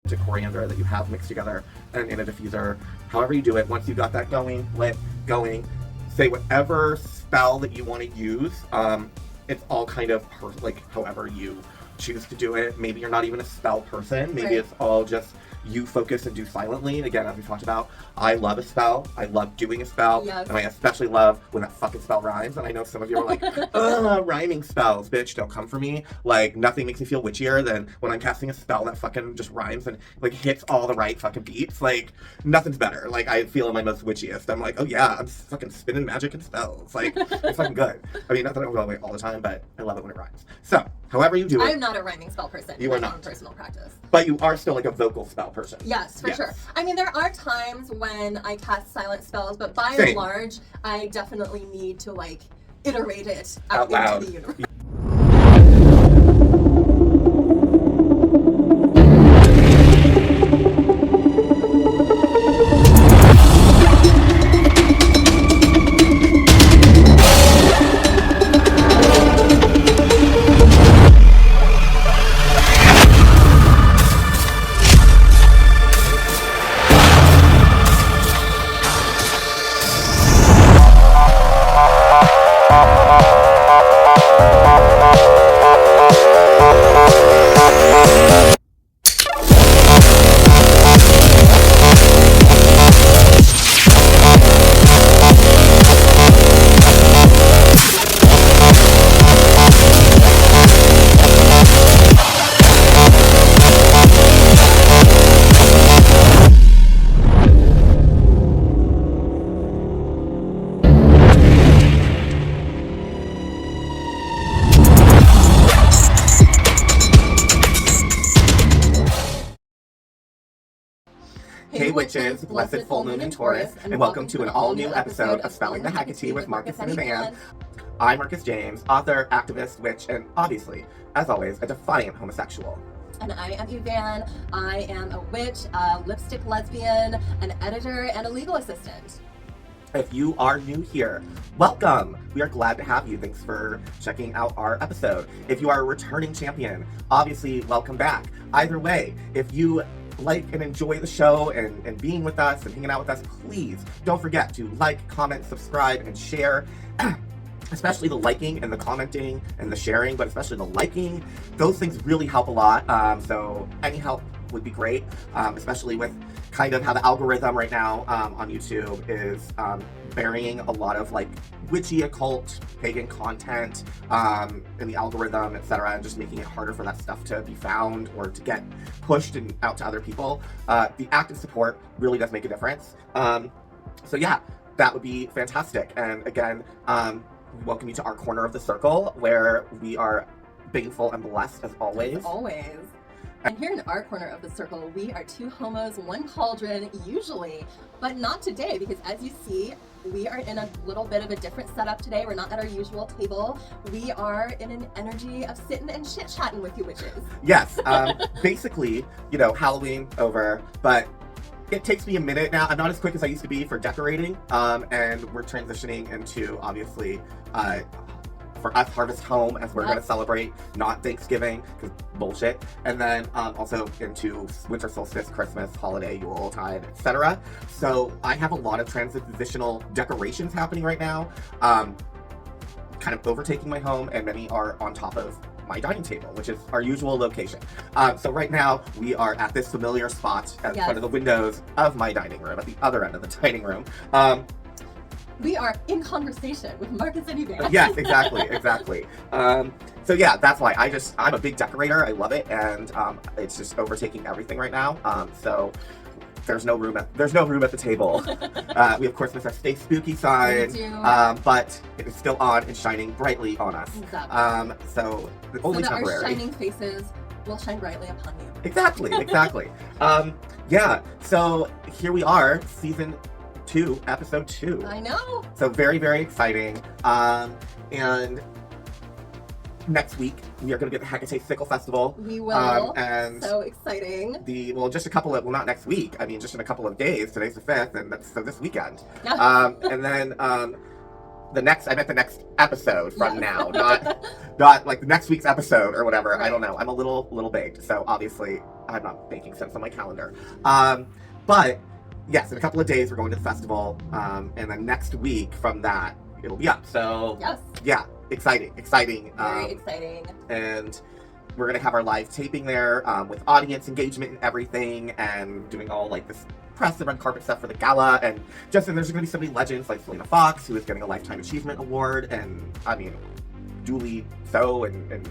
to coriander that you have mixed together and in a diffuser. However you do it, once you got that lit, going, say whatever spell that you want to use. It's all kind of however you choose to do it. Maybe you're not even a spell person. Maybe it's all just you focus and do silently. Again, as we talked about, I love a spell. I love doing a spell. Yes. And I especially love when that fucking spell rhymes. And I know some of you are like, rhyming spells, bitch, don't come for me. Like, nothing makes me feel witchier than when I'm casting a spell that fucking just rhymes and like hits all the right fucking beats. Like, nothing's better. Like, I feel my most witchiest. I'm like, oh yeah, I'm fucking spinning magic and spells. Like, it's fucking good. I mean, not that I go away all the time, but I love it when it rhymes. So, however you do it. I'm not a rhyming spell person. You are not. Personal practice. But you are still like a vocal spell person. Yes, for sure. I mean, there are times when I cast silent spells, but by and large, I definitely need to like iterate it out loud into the universe. Hey witches, blessed full moon in Taurus, and welcome to an all-new episode of Spelling the HEKA-TEA with Marcus and Van. I'm Marcus James, author, activist, witch, and obviously, as always, a defiant homosexual. And I am Van. I am a witch, a lipstick lesbian, an editor, and a legal assistant. If you are new here, welcome! We are glad to have you. Thanks for checking out our episode. If you are a returning champion, obviously, welcome back. Either way, if you like and enjoy the show and being with us and hanging out with us, please don't forget to like, comment, subscribe, and share. Especially the liking and the commenting and the sharing, but especially the liking. Those things really help a lot. So any help would be great, especially with kind of how the algorithm right now on YouTube is burying a lot of like witchy, occult, pagan content in the algorithm, etc., and just making it harder for that stuff to be found or to get pushed and out to other people. The active support really does make a difference. So yeah, that would be fantastic. And again, we welcome you to our corner of the circle where we are baneful and blessed as always. As always. And here in our corner of the circle, we are two homos, one cauldron, usually, but not today, because as you see, we are in a little bit of a different setup today. We're not at our usual table. We are in an energy of sitting and chit-chatting with you witches. Yes, basically, you know, Halloween over, but it takes me a minute now. I'm not as quick as I used to be for decorating, and we're transitioning into, obviously, for us, Harvest Home, as we're going to celebrate, not Thanksgiving, because bullshit, and then also into Winter Solstice, Christmas, holiday, Yuletide, etc. So I have a lot of transitional decorations happening right now, kind of overtaking my home, and many are on top of my dining table, which is our usual location. So right now we are at this familiar spot at front of the windows of my dining room, at the other end of the dining room. We are in conversation with Marcus and Yvonne. Yes, exactly. So yeah, that's why I'm a big decorator. I love it, and it's just overtaking everything right now. So there's no room at the table. We of course miss our Stay Spooky sign, but it is still on and shining brightly on us. Exactly. So only temporary. Our shining faces will shine brightly upon you. Exactly. Yeah. So here we are, season 2, episode 2. I know. So very, very exciting. And next week we are going to be at the HEKA-TEA Sickle Festival. We will. And so exciting. Just a couple of, not next week. I mean, just in a couple of days. Today's the 5th, and that's so this weekend. And then the next episode from Yes. now, not like the next week's episode or whatever. I Right. don't know. I'm a little baked, so obviously I'm not making sense on my calendar. But yes, in a couple of days we're going to the festival, and then next week from that it'll be up. So Yes. yeah, exciting. Very exciting. And we're gonna have our live taping there, with audience engagement and everything, and doing all like this press and red carpet stuff for the gala. And there's gonna be so many legends like Selena Fox, who is getting a Lifetime Achievement Award, and I mean, Julie So, and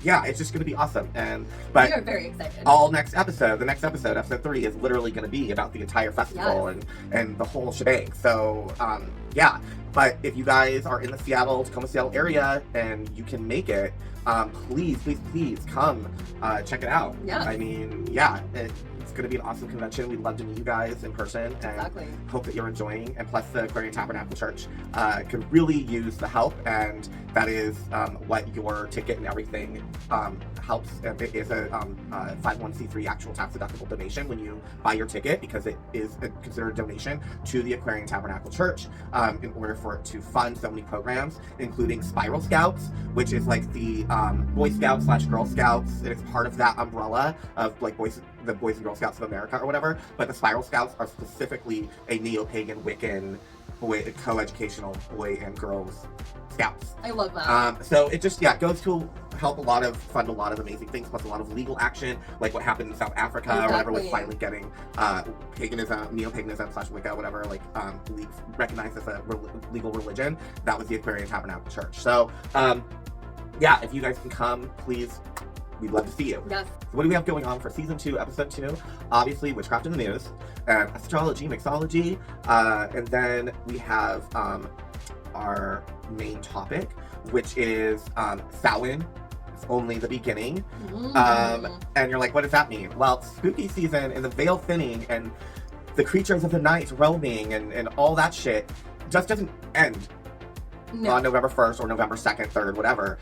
yeah, it's just gonna be awesome. But We are very excited. the next episode, episode 3, is literally gonna be about the entire festival and the whole shebang. So yeah. But if you guys are in the Tacoma, Seattle area and you can make it, please come check it out. Yeah. I mean, yeah, it's going to be an awesome convention. We'd love to meet you guys in person, and Exactly. hope that you're enjoying. And plus, the Aquarian Tabernacle Church could really use the help, and that is what your ticket and everything helps. It is a 501c3 actual tax-deductible donation when you buy your ticket, because it is considered a donation to the Aquarian Tabernacle Church in order for it to fund so many programs, including Spiral Scouts, which is like the Boy Scouts / Girl Scouts. And it's part of that umbrella of like the Boys and Girl Scouts of America or whatever. But the Spiral Scouts are specifically a neo-pagan Wiccan co-educational boy and girls scouts. I love that. So it just goes to help fund a lot of amazing things, plus a lot of legal action, like what happened in South Africa or whatever, with finally getting neo-paganism / Wicca, whatever, like recognized as a legal religion. That was the Aquarian Tabernacle Church. So yeah, if you guys can come, please, we'd love to see you. Yes. So what do we have going on for season 2, episode 2? Obviously, witchcraft in the news, and astrology, mixology, and then we have our main topic, which is Samhain. It's only the beginning. And you're like, what does that mean? Well, spooky season and the veil thinning and the creatures of the night roaming and all that shit just doesn't end on November 1st or November 2nd, 3rd, whatever.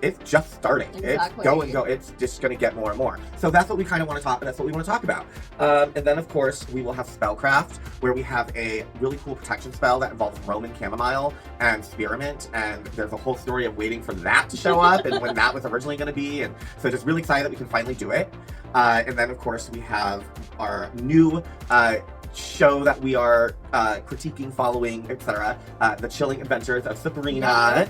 It's just starting. Exactly. It's just going to get more and more. So that's what we kind of want to talk. That's what we want to talk about. And then, of course, we will have spellcraft, where we have a really cool protection spell that involves Roman chamomile and spearmint. And there's a whole story of waiting for that to show up and when that was originally going to be. And so just really excited that we can finally do it. And then, of course, we have our new show that we are critiquing, following, etc. The Chilling Adventures of Sabrina.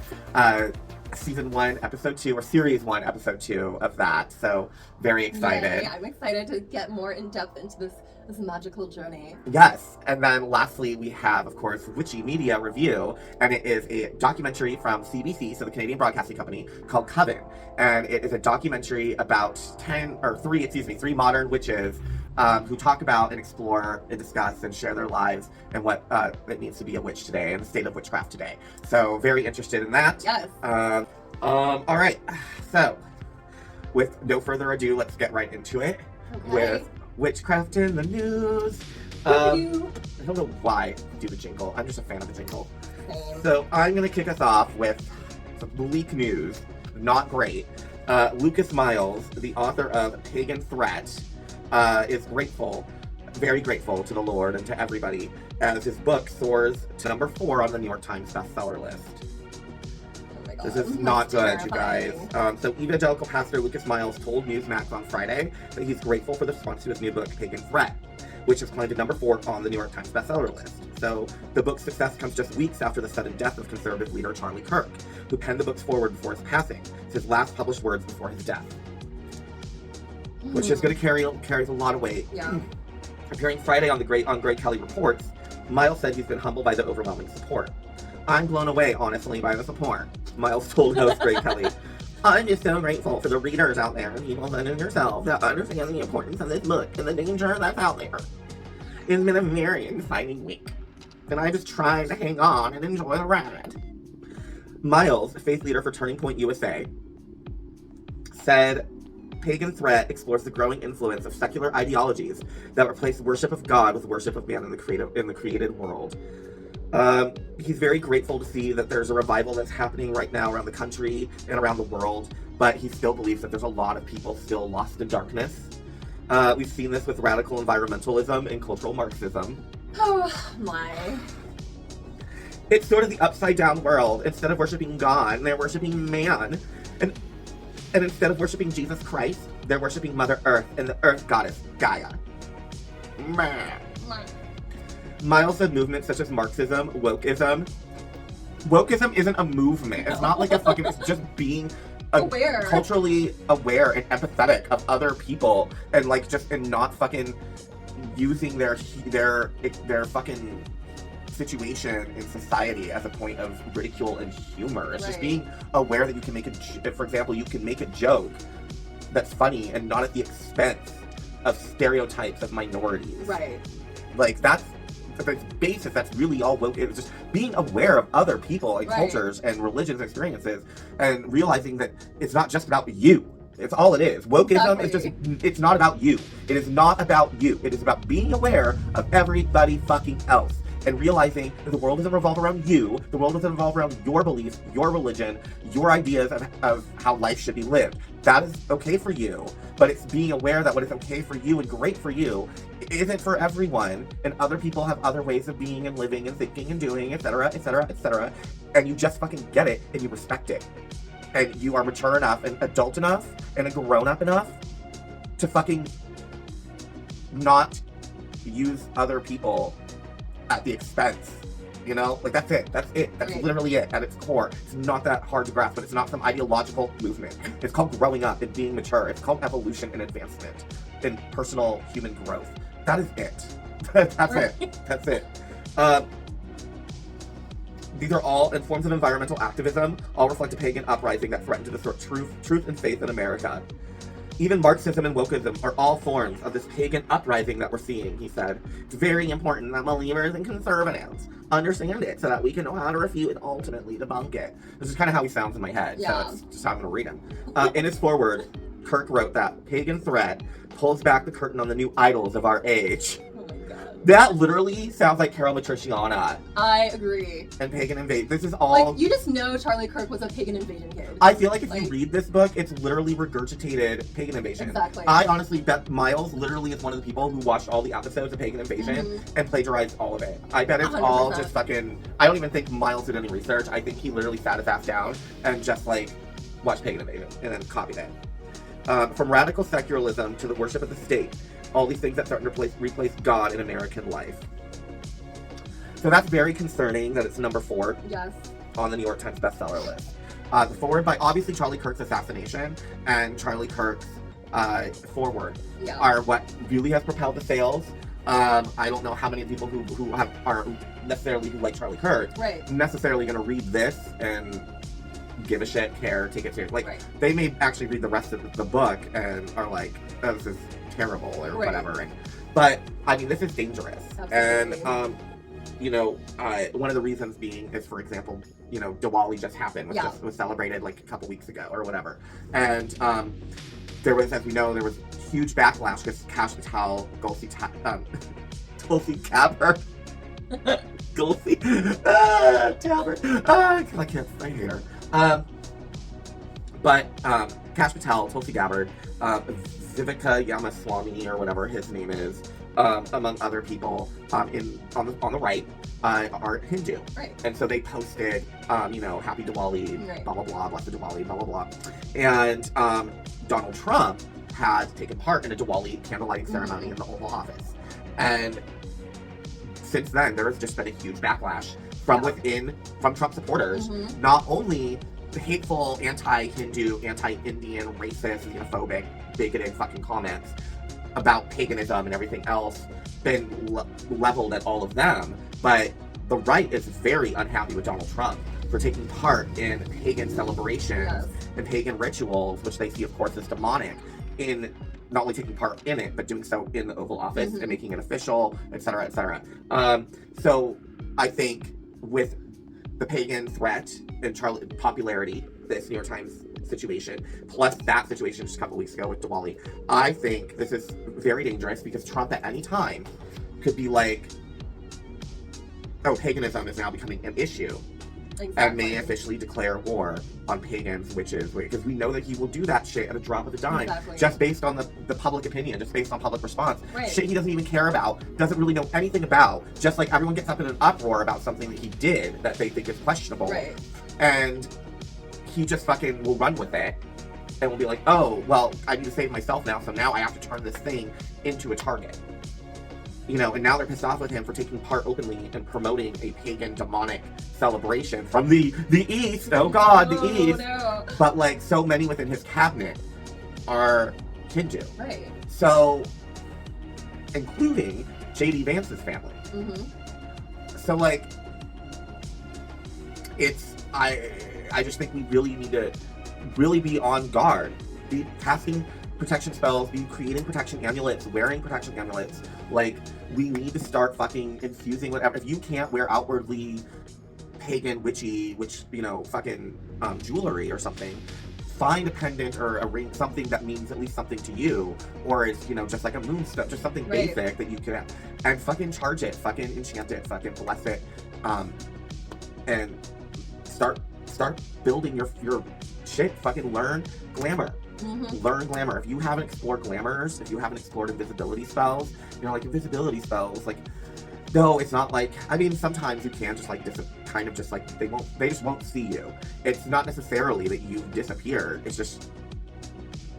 Season 1, episode 2, or series 1, episode 2 of that. So very excited. Yay, I'm excited to get more in depth into this magical journey. Yes. And then lastly, we have, of course, Witchy Media Review, and it is a documentary from CBC, so the Canadian Broadcasting Company, called Coven. And it is a documentary about three modern witches who talk about and explore and discuss and share their lives and what it means to be a witch today and the state of witchcraft today. So very interested in that. Yes. All right. So with no further ado, let's get right into it with witchcraft in the news. I don't know why I do the jingle. I'm just a fan of the jingle. Same. So I'm going to kick us off with some bleak news. Not great. Lucas Miles, the author of Pagan Threat, is very grateful to the Lord and to everybody, as his book soars to number 4 on the New York Times bestseller list. Oh my God. This is not good, you Terrifying. guys. So evangelical pastor Lucas Miles told Newsmax on Friday that he's grateful for the response to his new book, Pagan Threat, which has climbed to number 4 on the New York Times bestseller list. So the book's success comes just weeks after the sudden death of conservative leader Charlie Kirk, who penned the book's foreword before his passing. It's his last published words before his death, which is going to carries a lot of weight. Yeah. Appearing Friday on Greg Kelly Reports, Miles said he's been humbled by the overwhelming support. I'm blown away, honestly, by the support, Miles told host Greg Kelly. I'm just so grateful for the readers out there, people such as yourself, that understand the importance of this book and the danger that's out there. It's been a very exciting week, and I'm just trying to hang on and enjoy the ride. Miles, faith leader for Turning Point USA, said Pagan Threat explores the growing influence of secular ideologies that replace worship of God with worship of man in the created world. He's very grateful to see that there's a revival that's happening right now around the country and around the world, but he still believes that there's a lot of people still lost in darkness. We've seen this with radical environmentalism and cultural Marxism. Oh my. It's sort of the upside down world. Instead of worshiping God, they're worshiping man. And instead of worshiping Jesus Christ, they're worshiping Mother Earth and the Earth goddess Gaia. Miles said movements such as Marxism, wokeism. Wokeism isn't a movement. It's not like a fucking, it's just being aware. Culturally aware and empathetic of other people, and like just and not fucking using their fucking situation in society as a point of ridicule and humor. It's just being aware that you can make for example, you can make a joke that's funny and not at the expense of stereotypes of minorities. Right. Like that's its basis. That's really all woke. It's just being aware of other people and cultures and religions and experiences, and realizing that it's not just about you. It's all it is. Wokeism is just, it's not about you. It is not about you. It is about being aware of everybody fucking else. And realizing that the world doesn't revolve around you. The world doesn't revolve around your beliefs, your religion, your ideas of how life should be lived. That is okay for you. But it's being aware that what is okay for you and great for you isn't for everyone. And other people have other ways of being and living and thinking and doing, etc., etc., etc. And you just fucking get it and you respect it. And you are mature enough and adult enough and grown up enough to fucking not use other people at the expense, you know? Like, that's it. That's literally it at its core. It's not that hard to grasp, but it's not some ideological movement. It's called growing up and being mature. It's called evolution and advancement and personal human growth. That is it. That's it. That's it. These are all in forms of environmental activism, all reflect a pagan uprising that threatened to distort truth and faith in America. Even Marxism and wokeism are all forms of this pagan uprising that we're seeing, he said. It's very important that believers and conservatives understand it so that we can know how to refute and ultimately debunk it. This is kind of how he sounds in my head, so that's just how I'm going to read him. In his foreword, Kirk wrote that pagan threat pulls back the curtain on the new idols of our age. That literally sounds like Carol Matriciana. I agree. And Pagan Invasion. This is all... Like, you just know Charlie Kirk was a Pagan Invasion kid. I feel like if you read this book, it's literally regurgitated Pagan Invasion. Exactly. I honestly bet Miles literally is one of the people who watched all the episodes of Pagan Invasion and plagiarized all of it. I bet it's 100%. All just fucking... I don't even think Miles did any research. I think he literally sat his ass down and just, like, watched Pagan Invasion and then copied it. From radical secularism to the worship of the state, all these things that start to replace God in American life. So that's very concerning that it's number 4 on the New York Times bestseller list. The foreword by obviously Charlie Kirk's assassination and Charlie Kirk's foreword are what really has propelled the sales. I don't know how many people who are necessarily who like Charlie Kirk necessarily going to read this and give a shit, care, take it seriously. Like they may actually read the rest of the book and are like, oh, this is terrible or whatever. But I mean, this is dangerous. Absolutely. And you know, one of the reasons being is, for example, you know, Diwali just happened, which was celebrated like a couple weeks ago or whatever. And there was, as we know, there was huge backlash because Kash Patel, Tulsi Gabbard, Tulsi Gabbard, I can't say here. But Kash Patel, Tulsi Gabbard, Viveka Ramaswamy or whatever his name is, among other people on the right are Hindu, and so they posted, you know, Happy Diwali, blah blah blah, blessed Diwali, blah blah blah, and Donald Trump had taken part in a Diwali candle lighting ceremony in the Oval Office, and since then there has just been a huge backlash from within, from Trump supporters, not only the hateful anti-Hindu, anti-Indian, racist, xenophobic, bigoted fucking comments about paganism and everything else been leveled at all of them, but the right is very unhappy with Donald Trump for taking part in pagan celebrations and pagan rituals, which they see, of course, as demonic, in not only taking part in it, but doing so in the Oval Office and making it official, etc., etc. So I think with the pagan threat and popularity, this New York Times situation, plus that situation just a couple weeks ago with Diwali, I think this is very dangerous because Trump at any time could be like, oh, paganism is now becoming an issue. and may officially declare war on pagans, witches, because we know that he will do that shit at a drop of a dime, just based on the public opinion, just based on public response. Shit he doesn't even care about, doesn't really know anything about, just like everyone gets up in an uproar about something that he did that they think is questionable. And he just fucking will run with it and will be like, oh, well, I need to save myself now, so now I have to turn this thing into a target. You know, and now they're pissed off with him for taking part openly in promoting a pagan demonic celebration from the East. Oh God, the East. No. But like so many within his cabinet are Hindu. So, including J.D. Vance's family. So like, I just think we really need to really be on guard. Be casting protection spells, be creating protection amulets, wearing protection amulets. Like, we need to start fucking infusing whatever. If you can't wear outwardly pagan, witchy, fucking jewelry or something, find a pendant or a ring, something that means at least something to you, or is, just like a moonstone, just something basic that you can, and fucking charge it, fucking enchant it, fucking bless it, and start building your shit. Fucking learn glamour. Learn glamour. If you haven't explored glamours, if you haven't explored invisibility spells, like invisibility spells, like, no, it's not like, I mean, sometimes you can just like they just won't see you. It's not necessarily that you disappeared. It's just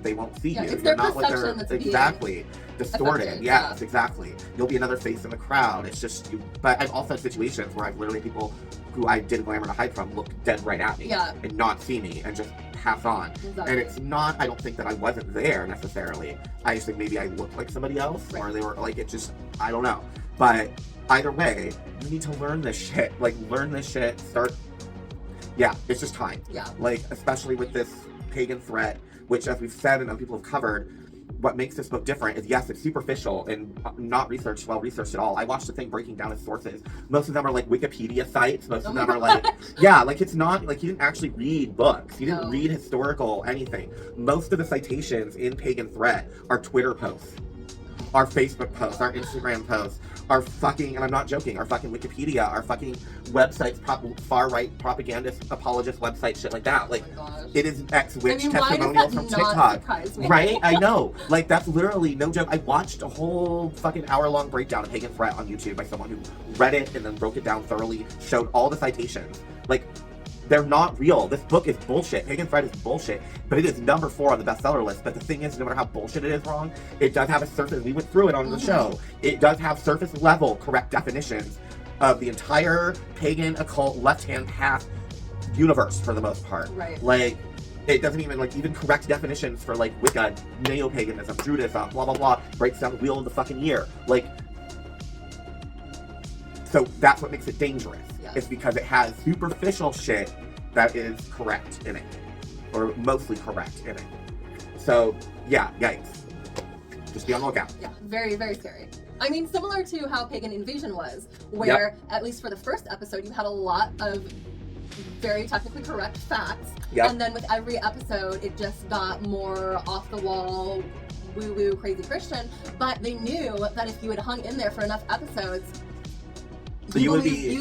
they won't see you. It's You're their not what perception they're that's exactly distorted. affected, Yes, exactly. You'll be another face in the crowd. It's just you. But I've also had situations where I've literally people who I did glamour to hide from look dead right at me and not see me and just pass on. And it's not, I don't think that I wasn't there necessarily. I just think maybe I looked like somebody else or they were like, it just, I don't know. But either way, you need to learn this shit. Like, learn this shit, it's just time. Like, especially with this pagan threat, which, as we've said and other people have covered, what makes this book different is, yes, it's superficial and not well researched at all. I watched the thing breaking down its sources. Most of them are like Wikipedia sites. Most of them are like, like, it's not like he didn't actually read books. He didn't read historical anything. Most of the citations in Pagan Threat are Twitter posts, our Facebook posts, our Instagram posts, our fucking, and I'm not joking, our fucking Wikipedia, our fucking websites, far-right propagandist, apologist websites, shit like that. Like, it is ex-witch testimonials from TikTok. Right? I know. Like, that's literally no joke. I watched a whole fucking hour-long breakdown of Pagan Threat on YouTube by someone who read it and then broke it down thoroughly, showed all the citations. Like, they're not real. This book is bullshit. Pagan Threat is bullshit, but it is number 4 on the bestseller list. But the thing is, no matter how bullshit it is wrong, it does have a surface, we went through it on the show, it does have surface level correct definitions of the entire pagan, occult, left-hand path universe for the most part. Like, it doesn't even, like, even correct definitions for, like, Wicca, neo-paganism, Judaism, blah, blah, blah, breaks down the wheel of the fucking year. Like, so that's what makes it dangerous. It's because it has superficial shit that is correct in it. Or mostly correct in it. So, yikes. Just be on the lookout. Very, very scary. I mean, similar to how Pagan Invasion was, where, at least for the first episode, you had a lot of very technically correct facts. And then with every episode, it just got more off the wall, woo-woo, crazy Christian. But they knew that if you had hung in there for enough episodes, so you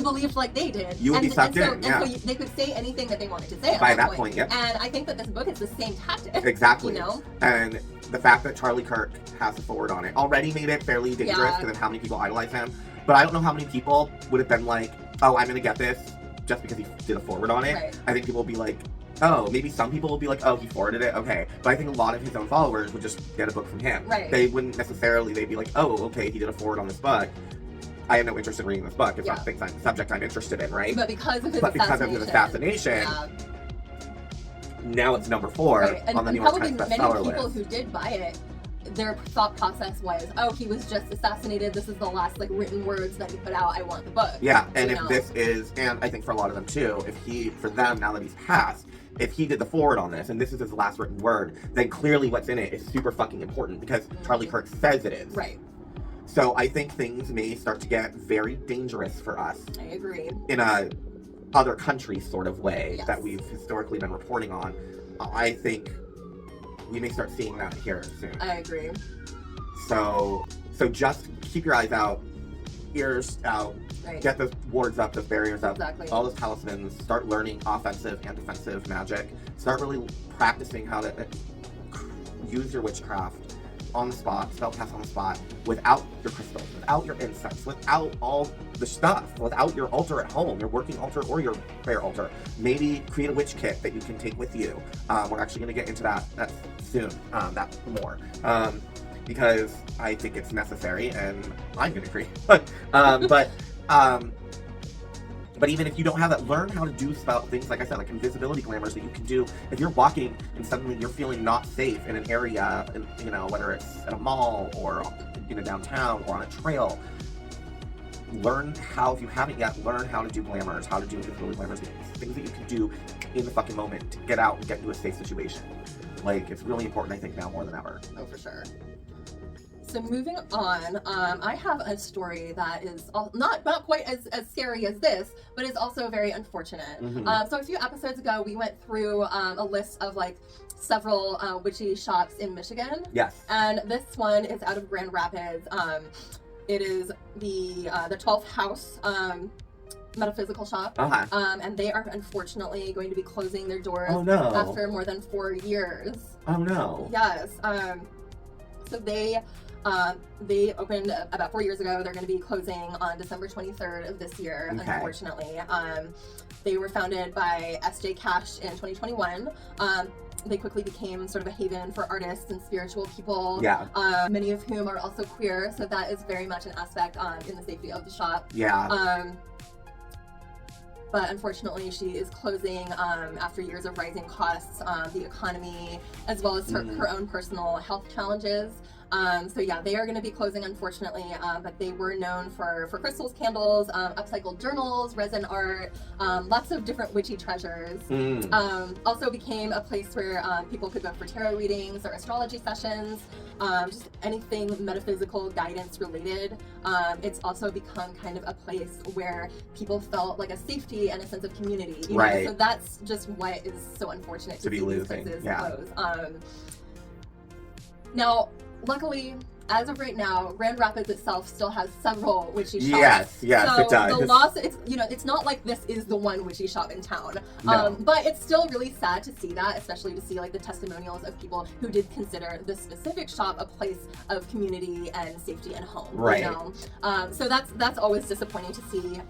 believed like they did. You would be sucked in. So they could say anything that they wanted to say by that point. And I think that this book is the same tactic. Exactly. And the fact that Charlie Kirk has a forward on it already made it fairly dangerous because of how many people idolize him. But I don't know how many people would have been like, oh, I'm going to get this just because he did a forward on it. I think people will be like, oh, maybe some people will be like, oh, he forwarded it, okay. But I think a lot of his own followers would just get a book from him. They wouldn't necessarily, they'd be like, oh, okay, he did a forward on this book. I have no interest in reading this book. It's not the subject I'm interested in, right? But because of his assassination, now it's number 4 on the New York Times bestseller list. Many people who did buy it, their thought process was, oh, he was just assassinated. This is the last written words that he put out. I want the book. And if this is, and I think for a lot of them too, for them, now that he's passed, if he did the forward on this, and this is his last written word, then clearly what's in it is super fucking important because Charlie Kirk says it is. So I think things may start to get very dangerous for us. I agree. In a other country sort of way that we've historically been reporting on. I think we may start seeing that here soon. I agree. So just keep your eyes out, ears out, Right. Get those wards up, those barriers up. Exactly. All those talismans. Start learning offensive and defensive magic. Start really practicing how to use your witchcraft on the spot, spellcast on the spot, without your crystals, without your incense, without all the stuff, without your altar at home, your working altar or your prayer altar. Maybe create a witch kit that you can take with you. We're actually going to get into that soon, that more. Because I think it's necessary, and I'm going to create one. But even if you don't have that, learn how to do things, like I said, like invisibility glamours that you can do. If you're walking and suddenly you're feeling not safe in an area, whether it's at a mall or downtown or on a trail, learn how, if you haven't yet, learn how to do glamours, how to do invisibility glamours, things that you can do in the fucking moment to get out and get into a safe situation. Like, it's really important, I think, now more than ever. Oh, for sure. So moving on, I have a story that is not quite as scary as this, but is also very unfortunate. Mm-hmm. So a few episodes ago, we went through a list of like several witchy shops in Michigan. Yes. And this one is out of Grand Rapids. It is the 12th House metaphysical shop. Uh-huh. And they are unfortunately going to be closing their doors after more than 4 years. Oh no. Yes. So they opened about 4 years ago. They're going to be closing on December 23rd of this year, unfortunately. They were founded by S.J. Cash in 2021. They quickly became sort of a haven for artists and spiritual people, many of whom are also queer, so that is very much an aspect in the safety of the shop. Yeah. But unfortunately, she is closing after years of rising costs, the economy, as well as her own personal health challenges. So yeah, they are going to be closing, unfortunately, but they were known for crystals, candles, upcycled journals, resin art, lots of different witchy treasures. Also became a place where people could go for tarot readings or astrology sessions, just anything metaphysical guidance related. It's also become kind of a place where people felt like a safety and a sense of community. You know? So that's just what is so unfortunate to be see losing. these places close. Now, luckily, as of right now, Grand Rapids itself still has several witchy shops. Yes, so it does. The loss, it's not like this is the one witchy shop in town. No. But it's still really sad to see that, especially to see like the testimonials of people who did consider this specific shop a place of community and safety and home. Right. You know? So that's always disappointing to see.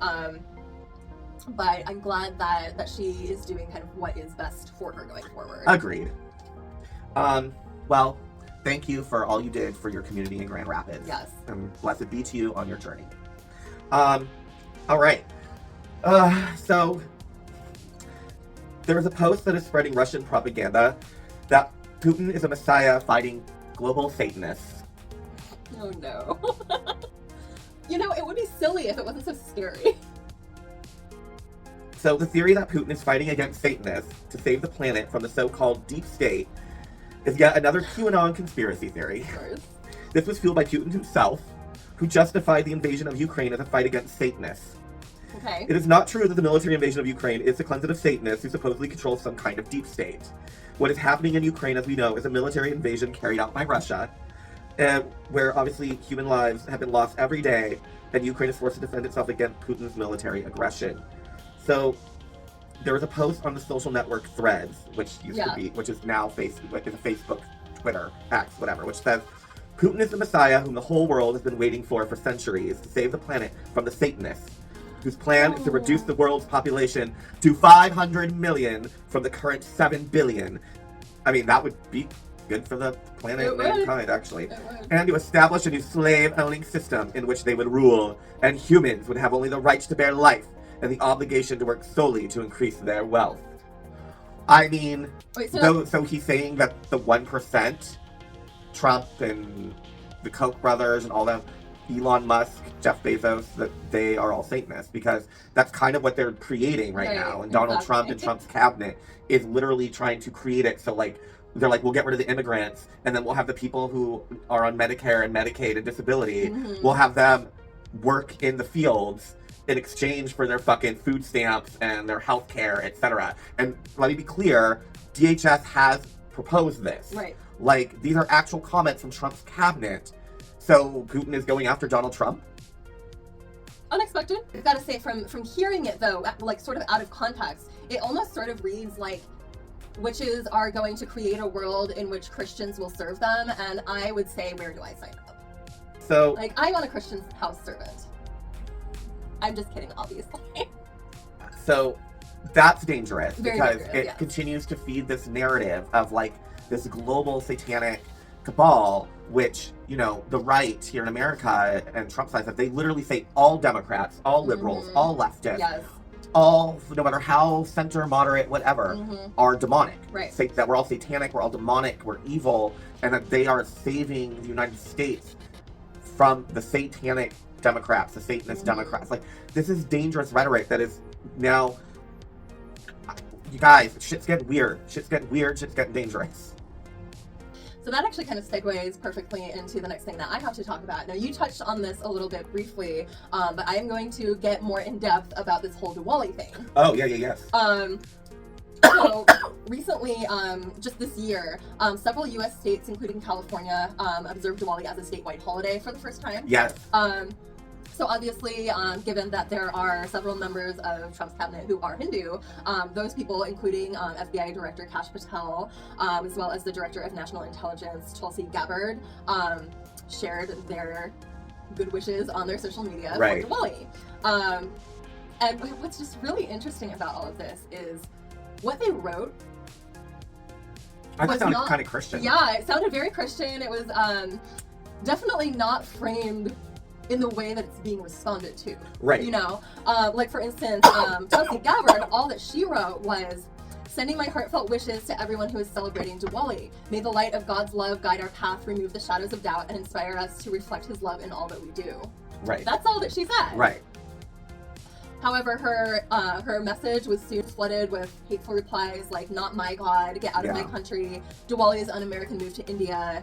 But I'm glad that she is doing kind of what is best for her going forward. Agreed. Well, thank you for all you did for your community in Grand Rapids. Yes. And blessed be to you on your journey. All right. So there is a post that is spreading Russian propaganda that Putin is a messiah fighting global Satanists. Oh no. It would be silly if it wasn't so scary. So the theory that Putin is fighting against Satanists to save the planet from the so-called deep state is yet another QAnon conspiracy theory. This was fueled by Putin himself, who justified the invasion of Ukraine as a fight against Satanists. Okay. It is not true that the military invasion of Ukraine is to cleanse it of Satanists who supposedly control some kind of deep state. What is happening in Ukraine, as we know, is a military invasion carried out by Russia, where obviously human lives have been lost every day, and Ukraine is forced to defend itself against Putin's military aggression. So there was a post on the social network Threads, which is now Facebook, Twitter, X, whatever, which says, Putin is the messiah whom the whole world has been waiting for centuries to save the planet from the Satanists, whose plan is to reduce the world's population to 500 million from the current 7 billion. I mean, that would be good for the planet and mankind, actually. And to establish a new slave-owning system in which they would rule, and humans would have only the right to bear life and the obligation to work solely to increase their wealth. I mean, so he's saying that the 1%, Trump and the Koch brothers and all them, Elon Musk, Jeff Bezos, that they are all Satanists, because that's kind of what they're creating right now. And Donald Trump and Trump's cabinet is literally trying to create it so, like, they're like, we'll get rid of the immigrants, and then we'll have the people who are on Medicare and Medicaid and disability, we'll have them work in the fields in exchange for their fucking food stamps and their health care, etc. And let me be clear, DHS has proposed this. Right. Like, these are actual comments from Trump's cabinet. So Putin is going after Donald Trump? unexpected. I've got to say, from hearing it though, like sort of out of context, it almost sort of reads like witches are going to create a world in which Christians will serve them, and I would say, where do I sign up? So, like, I want a Christian house servant. I'm just kidding, obviously. So that's dangerous Very because dangerous, it yes. continues to feed this narrative of like this global satanic cabal, which, you know, the right here in America and Trump says that they literally say all Democrats, all liberals, all leftists, Yes. all, no matter how center, moderate, whatever, are demonic. Right. Say that we're all satanic, we're all demonic, we're evil, and that they are saving the United States from the satanic Democrats, the Satanist Democrats. Like, this is dangerous rhetoric that is now, you guys, shit's getting weird. Shit's getting weird, shit's getting dangerous. So that actually kind of segues perfectly into the next thing that I have to talk about. Now, you touched on this a little bit briefly, but I am going to get more in depth about this whole Diwali thing. Oh, yeah, yes. So recently, just this year, several U.S. states, including California, observed Diwali as a statewide holiday for the first time. Yes. So obviously, given that there are several members of Trump's cabinet who are Hindu, those people, including FBI Director Kash Patel, as well as the Director of National Intelligence, Tulsi Gabbard, shared their good wishes on their social media for Diwali. And what's just really interesting about all of this is what they wrote. I thought it sounded kind of Christian. Yeah, it sounded very Christian. It was definitely not framed in the way that it's being responded to. Right. You know, like for instance, Tulsi Gabbard, all that she wrote was, sending my heartfelt wishes to everyone who is celebrating Diwali. May the light of God's love guide our path, remove the shadows of doubt, and inspire us to reflect his love in all that we do. Right. That's all that she said. Right. However, her message was soon flooded with hateful replies like, not my God, get out of my country, Diwali's un-American move to India,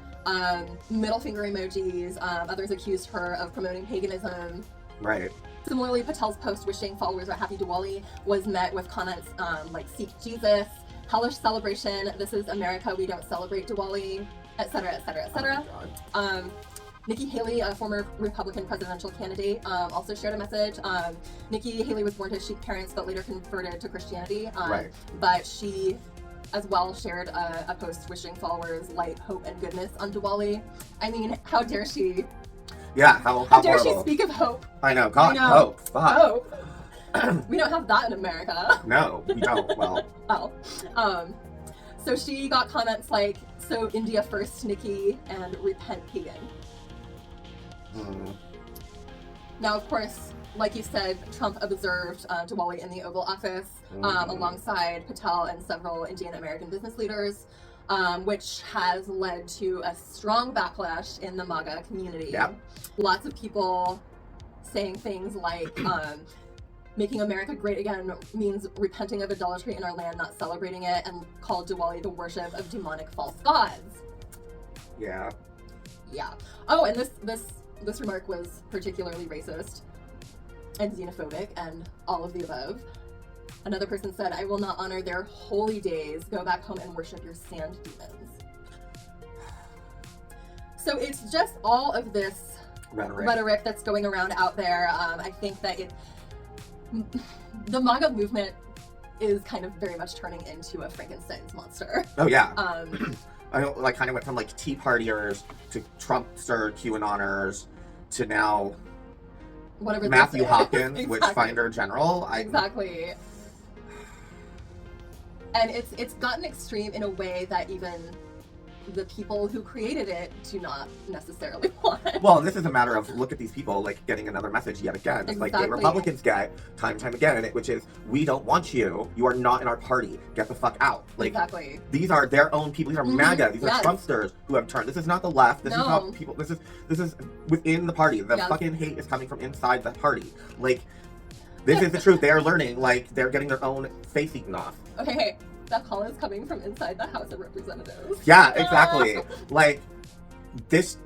middle finger emojis, others accused her of promoting paganism. Right. Similarly, Patel's post wishing followers a happy Diwali was met with comments like, seek Jesus, hellish celebration, this is America, we don't celebrate Diwali, etc., etc., etc. Nikki Haley, a former Republican presidential candidate, also shared a message. Nikki Haley was born to Sikh parents but later converted to Christianity. But she as well shared a post wishing followers light, hope, and goodness on Diwali. I mean, how dare she? Yeah, how dare horrible. she speak of hope? I know, God, hope. Fuck. Hope. We don't have that in America. No, we don't. Well. So she got comments like, so India first, Nikki, and repent pagan. Now, of course, like you said, Trump observed Diwali in the Oval Office alongside Patel and several Indian American business leaders, which has led to a strong backlash in the MAGA community. Yep. Lots of people saying things like, making America great again means repenting of idolatry in our land, not celebrating it, and called Diwali the worship of demonic false gods. Yeah. Yeah. Oh, and this remark was particularly racist and xenophobic and all of the above. Another person said, I will not honor their holy days. Go back home and worship your sand demons. So it's just all of this rhetoric that's going around out there. I think that the MAGA movement is kind of very much turning into a Frankenstein's monster. Oh, yeah. I like kind of went from like Tea Partiers to Trumpster QAnoners to now whatever Matthew Hopkins, exactly. Witchfinder General. Exactly. And it's gotten extreme in a way that even the people who created it do not necessarily want. Well, this is a matter of, look at these people, like, getting another message yet again. It's like the Republicans get time and time again, which is, we don't want you. You are not in our party. Get the fuck out. Like, these are their own people. These are MAGA. These are Trumpsters who have turned. This is not the left. This is not people. This is within the party. The fucking hate is coming from inside the party. Like, this is the truth. They are learning. Like, they're getting their own face eaten off. Okay, hey. That call is coming from inside the House of Representatives. Yeah, exactly. Like, this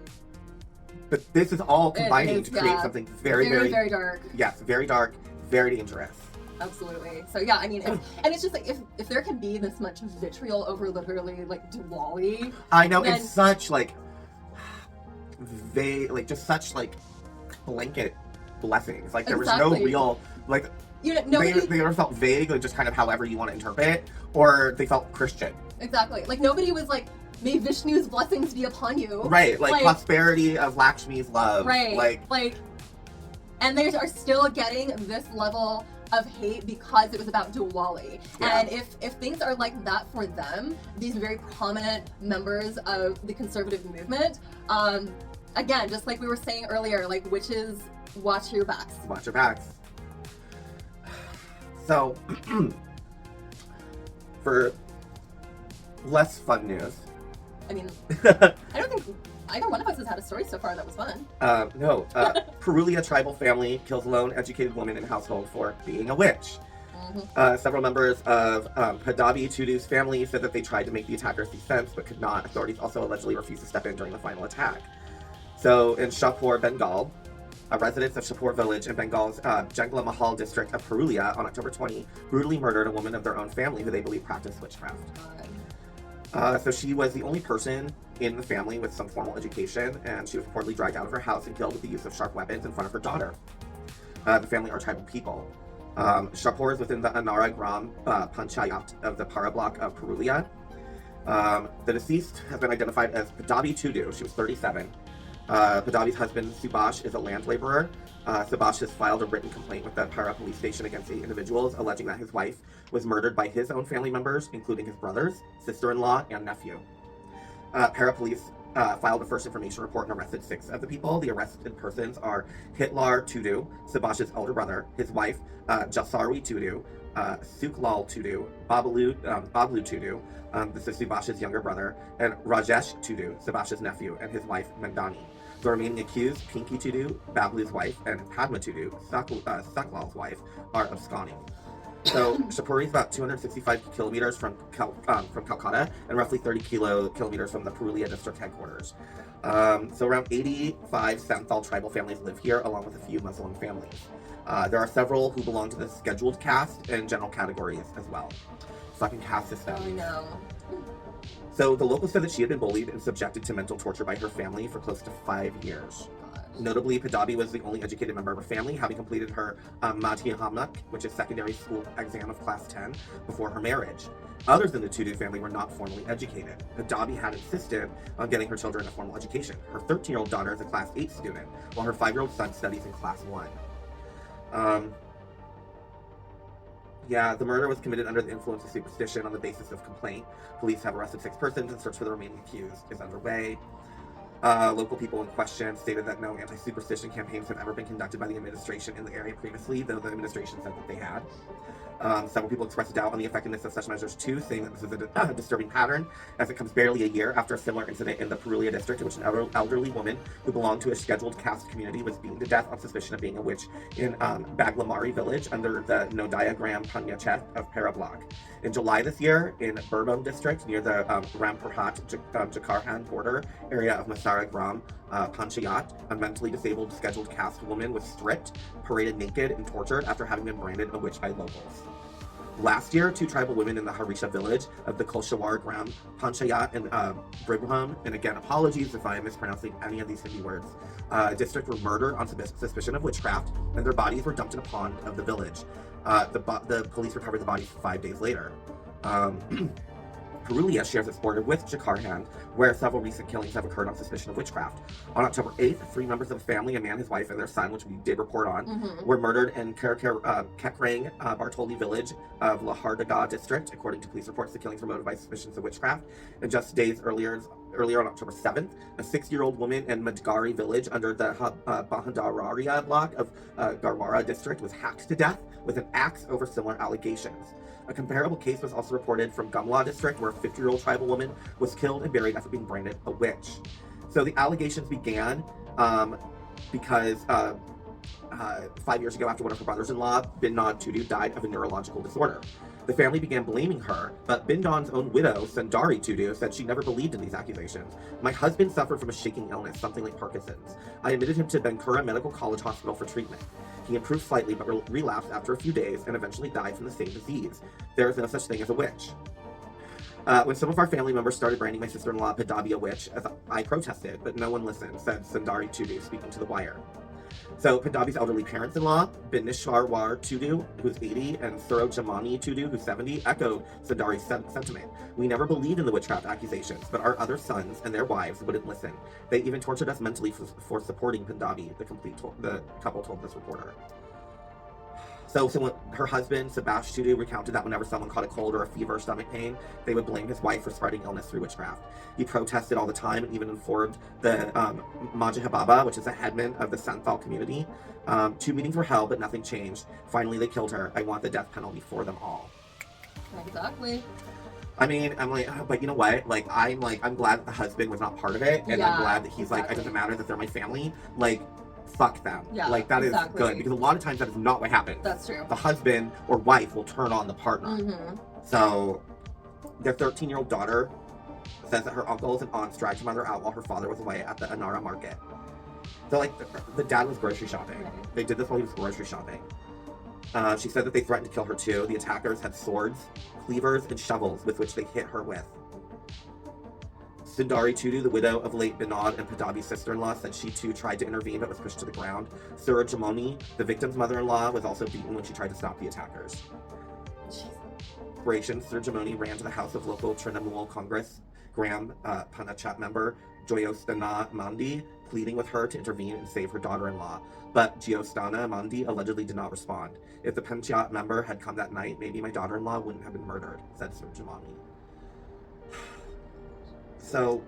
is all combining to create something very dark. Yes, very dark, very dangerous. Absolutely. So yeah, I mean, it's just like, if there can be this much vitriol over literally like Diwali. I know, it's such like, just such like blanket blessings. Like there was no Exactly. real like Nobody. they either felt vague, like just kind of however you want to interpret it, or they felt Christian. Exactly. Like nobody was like, may Vishnu's blessings be upon you. Right. Like prosperity of Lakshmi's love. Right. Like, and they are still getting this level of hate because it was about Diwali. Yeah. And if things are like that for them, these very prominent members of the conservative movement, again, just like we were saying earlier, like witches, watch your backs. Watch your backs. So, for less fun news. I mean, I don't think either one of us has had a story so far that was fun. No. Purulia tribal family kills lone educated woman in household for being a witch. Mm-hmm. Several members of Padabi Tudu's family said that they tried to make the attackers see sense, but could not. Authorities also allegedly refused to step in during the final attack. So, in Shahpur, Bengal, residents of Shahpur village in Bengal's Jangla Mahal district of Purulia on October 20 brutally murdered a woman of their own family who they believe practiced witchcraft. So she was the only person in the family with some formal education, and she was reportedly dragged out of her house and killed with the use of sharp weapons in front of her daughter. The family are tribal people. Shahpur is within the Anara Gram Panchayat of the Para block of Purulia. The deceased has been identified as Padabi Tudu. She was 37. Padabi's husband, Subhash, is a land laborer. Subhash has filed a written complaint with the Para police station against the individuals, alleging that his wife was murdered by his own family members, including his brothers, sister-in-law, and nephew. Para police filed a first information report and arrested 6 of the people. The arrested persons are Hitlar Tudu, Subhash's elder brother, his wife, Jasarwi Tudu, Suklal Tudu, Bablu Tudu, this is Subhash's younger brother, and Rajesh Tudu, Subhash's nephew, and his wife, Mandani. The remaining accused, Pinky Tudu, Bablu's wife, and Padma Tudu, Saklal's wife, are absconding. So Shahpur is about 265 kilometers from Calcutta and roughly 30 kilometers from the Purulia district headquarters. So around 85 Santhal tribal families live here, along with a few Muslim families. There are several who belong to the scheduled caste and general categories as well. Fucking caste system. Oh no. So the locals said that she had been bullied and subjected to mental torture by her family for close to 5 years. Notably, Padabi was the only educated member of her family, having completed her Madhyamak, which is secondary school exam of class 10, before her marriage. Others in the Tudu family were not formally educated. Padabi had insisted on getting her children a formal education. Her 13-year-old daughter is a class 8 student, while her 5-year-old son studies in class 1. The murder was committed under the influence of superstition on the basis of complaint. Police have arrested 6 persons and search for the remaining accused is underway. Local people in question stated that no anti-superstition campaigns have ever been conducted by the administration in the area previously, though the administration said that they had. Several people expressed doubt on the effectiveness of such measures too, saying that this is a disturbing pattern, as it comes barely a year after a similar incident in the Purulia district in which an elderly woman who belonged to a scheduled caste community was beaten to death on suspicion of being a witch in Baglamari village under the Nodiagram Panyachet of Para block. In July this year, in Burbam district near the Rampurhat Jakarhan border area of Masara Gram Panchayat, a mentally disabled scheduled caste woman was stripped, paraded naked, and tortured after having been branded a witch by locals. Last year, 2 tribal women in the Harisha village of the Koshawar Gram Panchayat in Bribham, and again, apologies if I am mispronouncing any of these Hindi words, district were murdered on suspicion of witchcraft, and their bodies were dumped in a pond of the village. The police recovered the bodies 5 days later. Purulia shares its border with Jakarhan, where several recent killings have occurred on suspicion of witchcraft. On October 8th, 3 members of the family, a man, his wife, and their son, which we did report on, were murdered in Kekrang Bartoli village of Lahardaga district. According to police reports, the killings were motivated by suspicions of witchcraft. And just days earlier on October 7th, a 6-year-old woman in Madgari village under the Bahadararia block of Garwara district was hacked to death with an axe over similar allegations. A comparable case was also reported from Gumla district, where a 50-year-old tribal woman was killed and buried after being branded a witch. So the allegations began because 5 years ago, after one of her brothers-in-law, Bindon Tudu, died of a neurological disorder. The family began blaming her, but Bindon's own widow, Sundari Tudu, said she never believed in these accusations. My husband suffered from a shaking illness, something like Parkinson's. I admitted him to Bankura Medical College Hospital for treatment. He improved slightly, but relapsed after a few days and eventually died from the same disease. There is no such thing as a witch. When some of our family members started branding my sister-in-law Padabi a witch, I protested, but no one listened, said Sundari Tudu, speaking to The Wire. So Punjabi's elderly parents-in-law, Binishwarwar Tudu, who's 80, and Surojamani Tudu, who's 70, echoed Sundari's sentiment. We never believed in the witchcraft accusations, but our other sons and their wives wouldn't listen. They even tortured us mentally for supporting Punjabi, the couple told this reporter. So when her husband, Sabash Tudu, recounted that whenever someone caught a cold or a fever or stomach pain, they would blame his wife for spreading illness through witchcraft. He protested all the time and even informed the Majahababa, which is a headman of the Santhal community. 2 meetings were held, but nothing changed. Finally, they killed her. I want the death penalty for them all. Exactly. I mean, I'm like, but you know what? I'm glad that the husband was not part of it, and I'm glad that he's like, it doesn't matter that they're my family. Like, fuck them. Yeah, that is good, because a lot of times that is not what happens. That's true. The husband or wife will turn on the partner. Mm-hmm. So their 13-year-old daughter says that her uncles and aunts dragged her mother out while her father was away at the Anara market. So the dad was grocery shopping. Right. They did this while he was grocery shopping. She said that they threatened to kill her too. The attackers had swords, cleavers, and shovels with which they hit her with. Sundari Tudu, the widow of late Binod and Punjabi's sister-in-law, said she too tried to intervene but was pushed to the ground. Suraj Jamoni, the victim's mother-in-law, was also beaten when she tried to stop the attackers. Suraj Jamoni ran to the house of local Trinamool Congress Graham Panachat member Joyostana Mandi, pleading with her to intervene and save her daughter-in-law. But Joyostana Mandi allegedly did not respond. If the Panchayat member had come that night, maybe my daughter-in-law wouldn't have been murdered, said Suraj Jamoni. So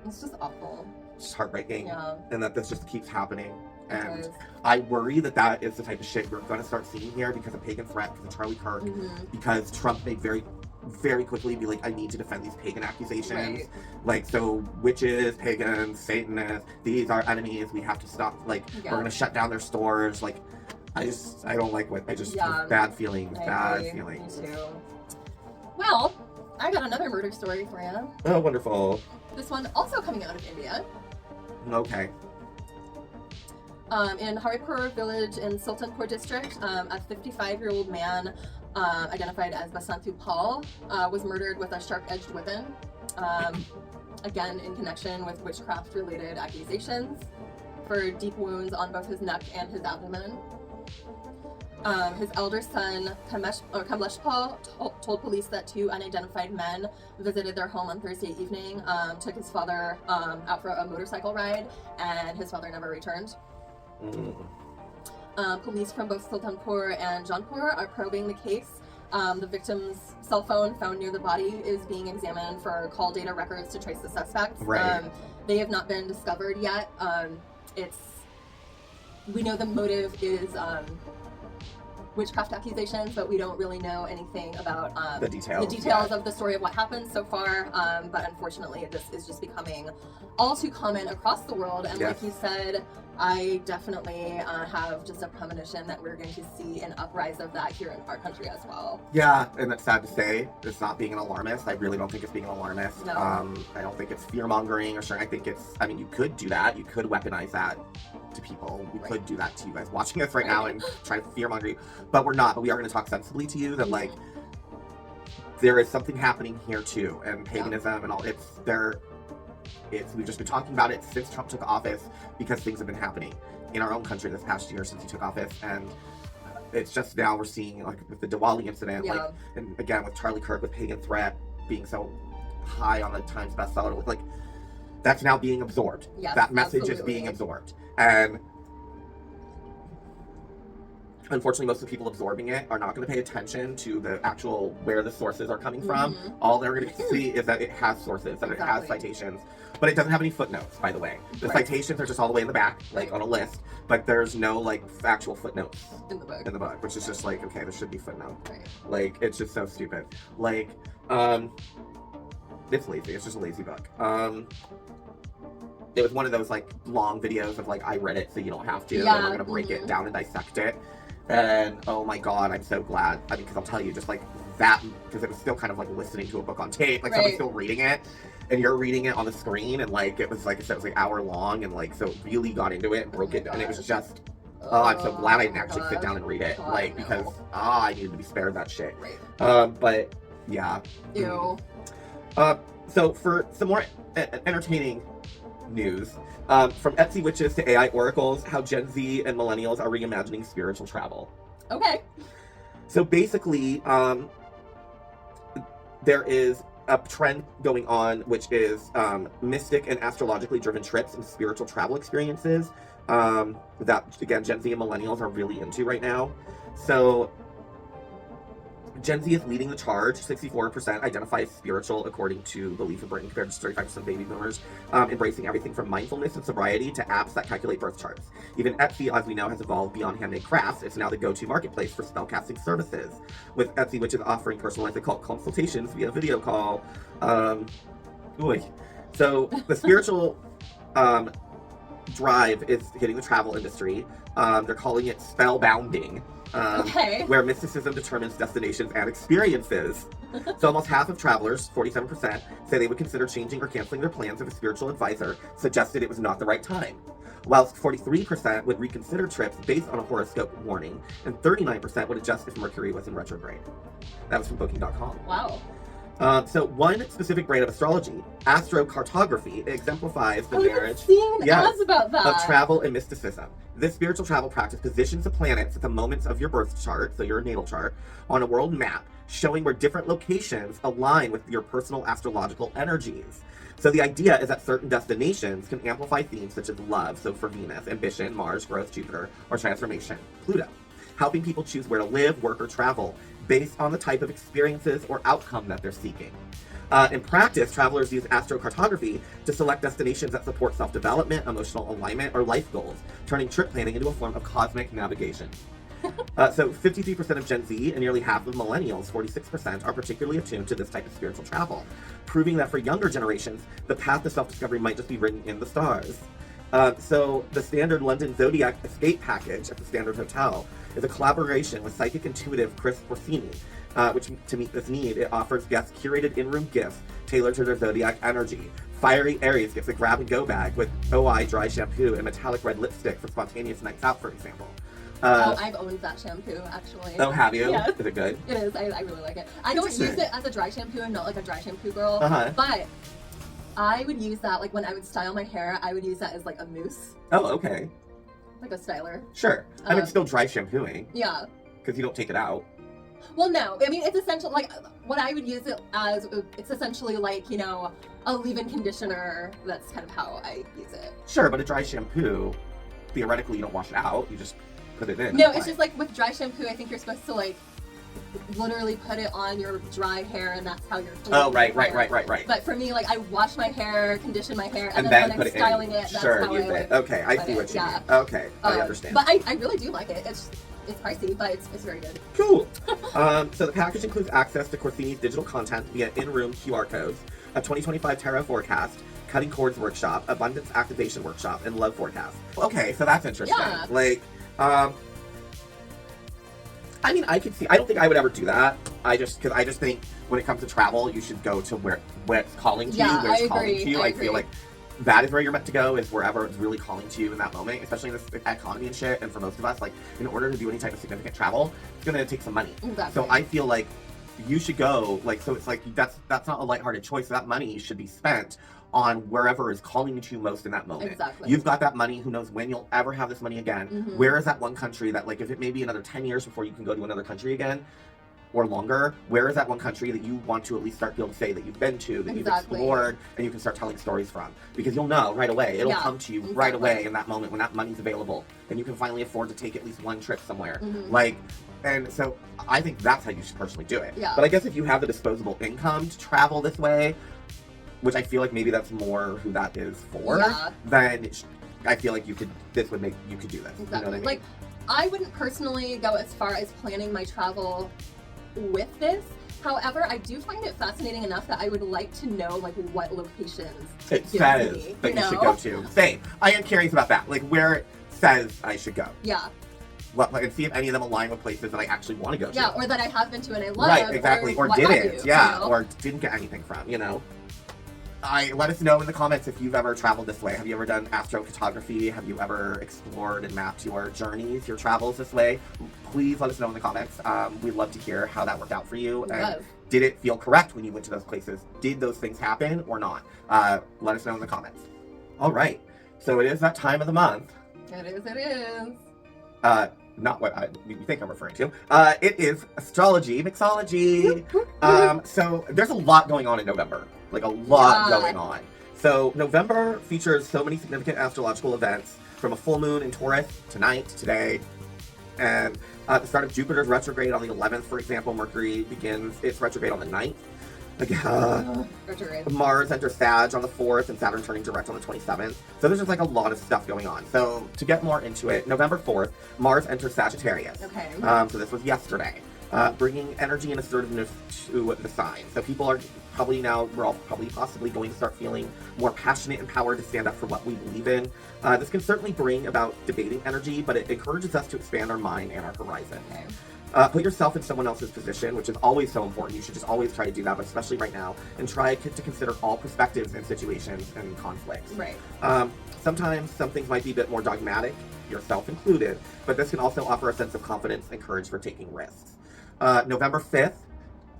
it's just awful. It's just heartbreaking. Yeah. And that this just keeps happening. And I worry that is the type of shit we're going to start seeing here because of pagan threat, because of Charlie Kirk, because Trump made very, very quickly be like, I need to defend these pagan accusations. Right. So witches, pagans, Satanists, these are enemies. We have to stop. We're going to shut down their stores. I don't like what, bad feelings, bad feelings. Me too. Well, I got another murder story for you. Oh, wonderful. This one also coming out of India. Okay. In Haripur village in Sultanpur district, a 55-year-old man identified as Basantu Paul was murdered with a sharp-edged weapon, again in connection with witchcraft-related accusations for deep wounds on both his neck and his abdomen. His elder son, Kamlesh Paul, told police that 2 unidentified men visited their home on Thursday evening, took his father out for a motorcycle ride, and his father never returned. Police from both Sultanpur and Jaunpur are probing the case. The victim's cell phone found near the body is being examined for call data records to trace the suspects. Right. They have not been discovered yet. We know the motive is witchcraft accusations, but we don't really know anything about the details of the story of what happened so far. But unfortunately, this is just becoming all too common across the world. And like you said, I definitely have just a premonition that we're going to see an uprise of that here in our country as well. Yeah, and it's sad to say. It's not being an alarmist. I really don't think it's being an alarmist. No. I don't think it's fear-mongering or something. I think you could do that. You could weaponize that to people. We could do that to you guys watching us right now and try to fear-monger you. But we're not. But we are going to talk sensibly to you that, there is something happening here, too. And paganism and all. We've just been talking about it since Trump took office because things have been happening in our own country this past year since he took office. And it's just now we're seeing, with the Diwali incident, and again, with Charlie Kirk, with pagan threat being so high on the Times bestseller, that's now being absorbed. Yes, that message is being absorbed. And unfortunately, most of the people absorbing it are not going to pay attention to the actual where the sources are coming from. All they're going to see is that it has sources, that it has citations. But it doesn't have any footnotes, by the way. The citations are just all the way in the back, on a list. But there's no, actual footnotes in the book, which is just okay, there should be footnotes. Right. It's just so stupid. It's lazy. It's just a lazy book. It was one of those, long videos of, I read it so you don't have to. Yeah. And we're going to break it down and dissect it. And, oh my god, I'm so glad. Because I'll tell you, just, that, because it was still kind of, listening to a book on tape. Someone's still reading it. And you're reading it on the screen. And, it was, like I said, it was, hour long. And, so it really got into it and broke it. And it was just, I'm so glad I didn't actually sit down and read it. Because, I needed to be spared that shit. Right. But, yeah. Ew. So for some more entertaining news. From Etsy witches to AI oracles, how Gen Z and millennials are reimagining spiritual travel. Okay. So basically, there is a trend going on, which is mystic and astrologically driven trips and spiritual travel experiences that, again, Gen Z and millennials are really into right now. So Gen Z is leading the charge. 64% identify as spiritual, according to Belief in Britain, compared to 35% baby boomers, embracing everything from mindfulness and sobriety to apps that calculate birth charts. Even Etsy, as we know, has evolved beyond handmade crafts. It's now the go-to marketplace for spellcasting services, with Etsy, which is offering personalized occult consultations via video call. So the spiritual drive is hitting the travel industry. They're calling it spellbounding. Where mysticism determines destinations and experiences. So almost half of travelers, 47%, say they would consider changing or canceling their plans if a spiritual advisor suggested it was not the right time. Whilst 43% would reconsider trips based on a horoscope warning, and 39% would adjust if Mercury was in retrograde. That was from Booking.com. Wow. So one specific brand of astrology, astrocartography, exemplifies the marriage about that. of travel and mysticism. This spiritual travel practice positions the planets at the moments of your birth chart, so your natal chart, on a world map, showing where different locations align with your personal astrological energies. So the idea is that certain destinations can amplify themes such as love, so for Venus, ambition, Mars, growth, Jupiter, or transformation, Pluto, helping people choose where to live, work, or travel based on the type of experiences or outcome that they're seeking. In practice, travelers use astrocartography to select destinations that support self-development, emotional alignment, or life goals, turning trip planning into a form of cosmic navigation. So 53% of Gen Z and nearly half of millennials, 46%, are particularly attuned to this type of spiritual travel, proving that for younger generations, the path to self-discovery might just be written in the stars. So the standard London Zodiac Escape Package at the Standard Hotel is a collaboration with psychic intuitive Chris Orsini, which, to meet this need, it offers guests curated in-room gifts tailored to their zodiac energy. Fiery Aries gets a grab-and-go bag with OI dry shampoo and metallic red lipstick for spontaneous nights out, for example. I've owned that shampoo, actually. Oh, have you? Yes. Is it good? It is. I really like it. I don't use it as a dry shampoo. I'm not like a dry shampoo girl. But I would use that, like when I would style my hair, I would use that as like a mousse. Oh, okay. Like a styler. Sure. I mean, it's still dry shampooing. Yeah. Because you don't take it out. Well, no. I mean, it's essential. Like, what I would use it as, it's essentially like, you know, a leave-in conditioner. That's kind of how I use it. Sure, but a dry shampoo, theoretically, you don't wash it out. You just put it in. No, it's just like with dry shampoo, I think you're supposed to, like, literally put it on your dry hair, and that's how you're cleaning right. But for me, like, I wash my hair, condition my hair, and then when I'm styling it, that's sure, how use I it. Okay, I see what you mean. Okay, I understand. But I really do like it. It's pricey, but it's very good. Cool. So the package includes access to Corsini's digital content via in-room QR codes, a 2025 tarot forecast, cutting cords workshop, abundance activation workshop, and love forecast. Okay, so that's interesting. Yeah. Like, I mean, I don't think I would ever do that. Because I just think when it comes to travel, you should go to where it's calling to you, where it's calling to you. I feel like that is where you're meant to go, is wherever it's really calling to you in that moment, especially in this economy and shit. And for most of us, like, in order to do any type of significant travel, it's gonna take some money. Exactly. So I feel like you should go, like, so it's like, that's not a lighthearted choice. That money should be spent on wherever is calling you to most in that moment. Exactly. You've got that money. Who knows when you'll ever have this money again? Where is that one country that, like, if it may be another 10 years before you can go to another country again, or longer, where is that one country that you want to at least start being able to say that you've been to, that you've explored, and you can start telling stories from? Because you'll know right away. It'll come to you right away in that moment when that money's available, and you can finally afford to take at least one trip somewhere. Like, and so I think that's how you should personally do it. Yeah. But I guess if you have the disposable income to travel this way, which I feel like maybe that's more who that is for, then I feel like you could do this. Exactly. You know what I mean? Like, I wouldn't personally go as far as planning my travel with this. However, I do find it fascinating enough that I would like to know, like, what locations it says that you should go to. Same. I am curious about that. Like, where it says I should go. Yeah. Well, and see if any of them align with places that I actually want to go to. Yeah, or that I have been to and I love. Right, exactly. Or didn't. Yeah, or didn't get anything from, you know. Let us know in the comments if you've ever traveled this way. Have you ever done astrocartography? Have you ever explored and mapped your journeys, your travels this way? Please let us know in the comments. We'd love to hear how that worked out for you. And did it feel correct when you went to those places? Did those things happen or not? Let us know in the comments. All right. So it is that time of the month. It is. Not what you think I'm referring to. It is astrology, mixology. So there's a lot going on in November. Like a lot going on. So November features so many significant astrological events, from a full moon in Taurus tonight, today, and the start of Jupiter's retrograde on the 11th, for example. Mercury begins its retrograde on the 9th. Mars enters Sag on the 4th, and Saturn turning direct on the 27th. So there's just like a lot of stuff going on. So to get more into it, November 4th, Mars enters Sagittarius. Okay. So this was yesterday, bringing energy and assertiveness to the sign. So people are we're all possibly going to start feeling more passionate and empowered to stand up for what we believe in. This can certainly bring about debating energy, but it encourages us to expand our mind and our horizon. Okay. Put yourself in someone else's position, which is always so important. You should just always try to do that, but especially right now, and try to consider all perspectives and situations and conflicts. Right. Sometimes some things might be a bit more dogmatic, yourself included, but this can also offer a sense of confidence and courage for taking risks. November 5th,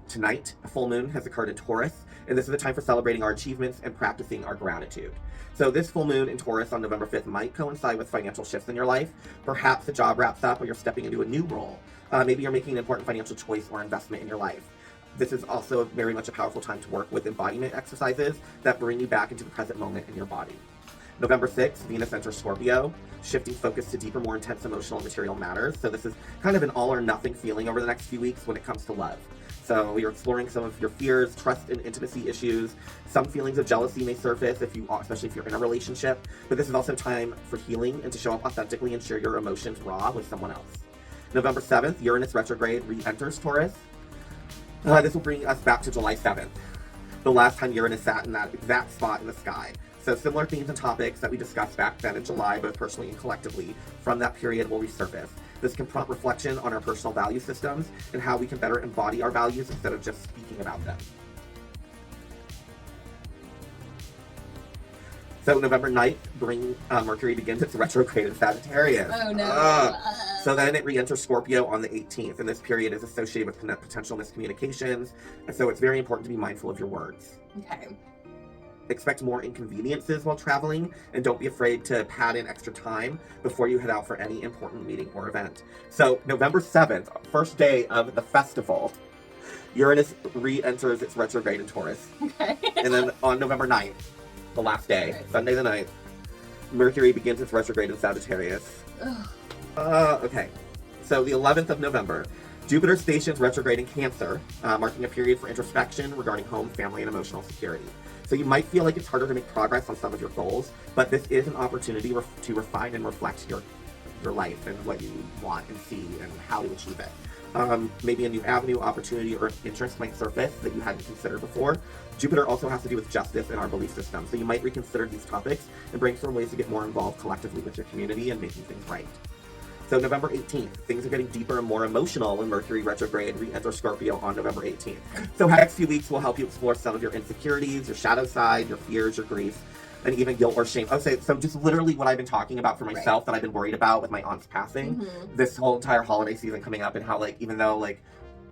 tonight, a full moon has occurred in Taurus, and this is a time for celebrating our achievements and practicing our gratitude. So this full moon in Taurus on November 5th might coincide with financial shifts in your life. Perhaps the job wraps up or you're stepping into a new role. Maybe you're making an important financial choice or investment in your life. This is also very much a powerful time to work with embodiment exercises that bring you back into the present moment in your body. November 6th, Venus enters Scorpio, shifting focus to deeper, more intense emotional and material matters. So this is kind of an all or nothing feeling over the next few weeks when it comes to love. So you're exploring some of your fears, trust and intimacy issues. Some feelings of jealousy may surface, especially if you're in a relationship. But this is also time for healing and to show up authentically and share your emotions raw with someone else. November 7th, Uranus retrograde re-enters Taurus. This will bring us back to July 7th, the last time Uranus sat in that exact spot in the sky. So similar themes and topics that we discussed back then in July, both personally and collectively, from that period will resurface. This can prompt reflection on our personal value systems and how we can better embody our values instead of just speaking about them. So November 9th, Mercury begins its retrograde in Sagittarius. Oh no. So then it re-enters Scorpio on the 18th, and this period is associated with potential miscommunications, and so it's very important to be mindful of your words. Okay. Expect more inconveniences while traveling, and don't be afraid to pad in extra time before you head out for any important meeting or event. So November 7th, first day of the festival, Uranus re-enters its retrograde in Taurus. Okay. And then on November 9th, the last day, right. Sunday the 9th, Mercury begins its retrograde in Sagittarius. Okay. So the 11th of November, Jupiter stations retrograde in Cancer, marking a period for introspection regarding home, family, and emotional security. So you might feel like it's harder to make progress on some of your goals, but this is an opportunity to refine and reflect your life and what you want and see and how to achieve it. Maybe a new avenue, opportunity, or interest might surface that you hadn't considered before. Jupiter also has to do with justice in our belief system, so you might reconsider these topics and brainstorm ways to get more involved collectively with your community and making things right. So November 18th, things are getting deeper and more emotional when Mercury retrograde re-enters Scorpio on November 18th. So the next few weeks will help you explore some of your insecurities, your shadow side, your fears, your grief, and even guilt or shame. Okay, so just literally what I've been talking about for myself that I've been worried about with my aunt's passing, this whole entire holiday season coming up, and how even though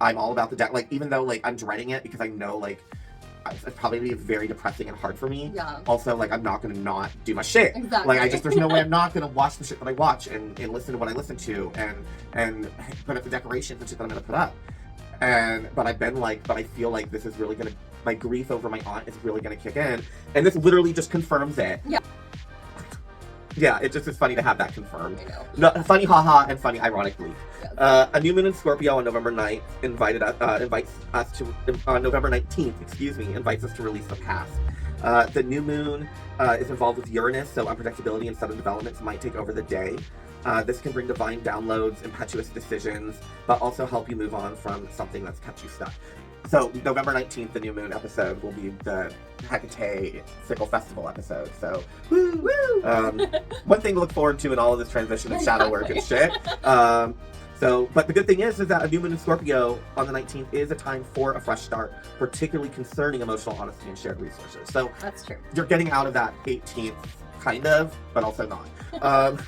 I'm all about the even though I'm dreading it because I know it's probably gonna be very depressing and hard for me. Yeah. Also, I'm not gonna not do my shit. Exactly. There's no way I'm not gonna watch the shit that I watch and listen to what I listen to and put up the decorations and shit that I'm gonna put up. But I feel like this is really gonna, my grief over my aunt is really gonna kick in. And this literally just confirms it. Yeah. Yeah, it just is funny to have that confirmed. I know. No, funny haha and funny ironic grief. Yes. A new moon in Scorpio on November 9th invites us to, on November 19th, invites us to release the past. The new moon is involved with Uranus, so unpredictability and sudden developments might take over the day. This can bring divine downloads, impetuous decisions, but also help you move on from something that's kept you stuck. So November 19th, the new moon episode will be the HEKA-TEA Sickle Festival episode. So, woo! One thing to look forward to in all of this transition and shadow work and shit. But the good thing is that a new moon in Scorpio on the 19th is a time for a fresh start, particularly concerning emotional honesty and shared resources. So that's true. You're getting out of that 18th, kind of, but also not.